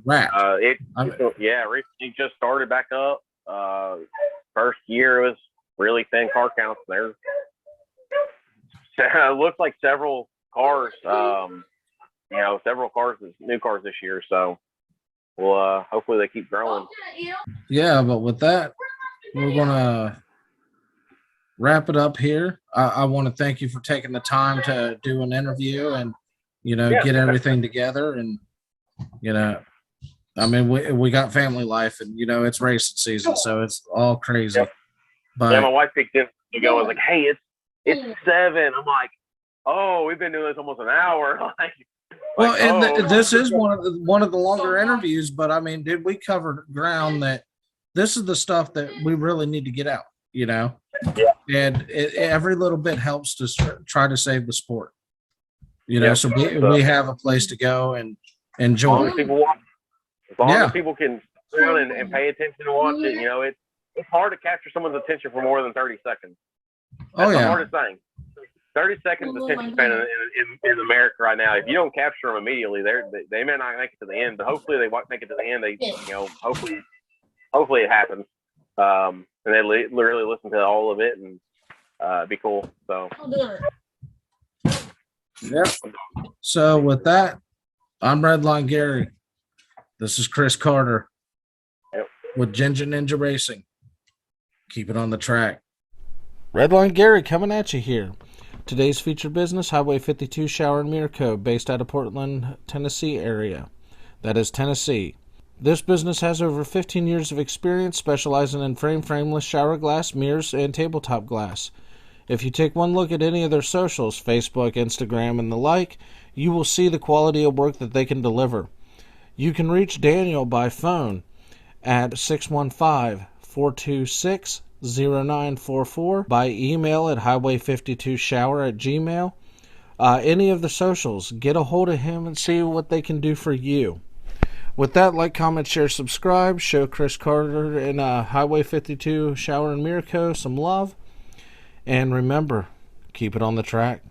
Speaker 2: Recently just started back up. first year it was really thin car counts. There's it looks like several cars, several cars, new cars this year. So we'll hopefully they keep growing.
Speaker 3: Yeah, but with that, we're gonna wrap it up here. I want to thank you for taking the time to do an interview and get everything together. And I mean, we got family life, and it's racing season, so it's all crazy.
Speaker 2: Yep.
Speaker 3: But
Speaker 2: my wife picked it to go. I was like, "Hey, it's 7." I'm like, "Oh, we've been doing this almost an hour."
Speaker 3: This is one of the longer interviews, but I mean, dude, we covered ground that this is the stuff that we really need to get out,
Speaker 2: Yeah.
Speaker 3: And every little bit helps to try to save the sport, So we have a place to go and enjoy.
Speaker 2: As long as people can sit down and pay attention and watch it, it's hard to capture someone's attention for more than 30 seconds. That's the hardest thing. 30 seconds attention span in America right now. If you don't capture them immediately, they may not make it to the end, but hopefully they make it to the end. Hopefully it happens. And they really listen to all of it and be cool. So.
Speaker 3: Yep. So with that, I'm Redline Gary. This is Chris Carter with Ginger Ninja Racing. Keep it on the track.
Speaker 1: Redline Gary coming at you here. Today's featured business, Highway 52 Shower and Mirror Co., based out of Portland, Tennessee area. That is Tennessee. This business has over 15 years of experience specializing in frameless shower glass, mirrors, and tabletop glass. If you take one look at any of their socials, Facebook, Instagram, and the like, you will see the quality of work that they can deliver. You can reach Daniel by phone at 615-426-0944, by email at highway52shower@gmail. Any of the socials, get a hold of him and see what they can do for you. With that, like, comment, share, subscribe, show Chris Carter and Highway 52 Shower and Mirror Co. some love. And remember, keep it on the track.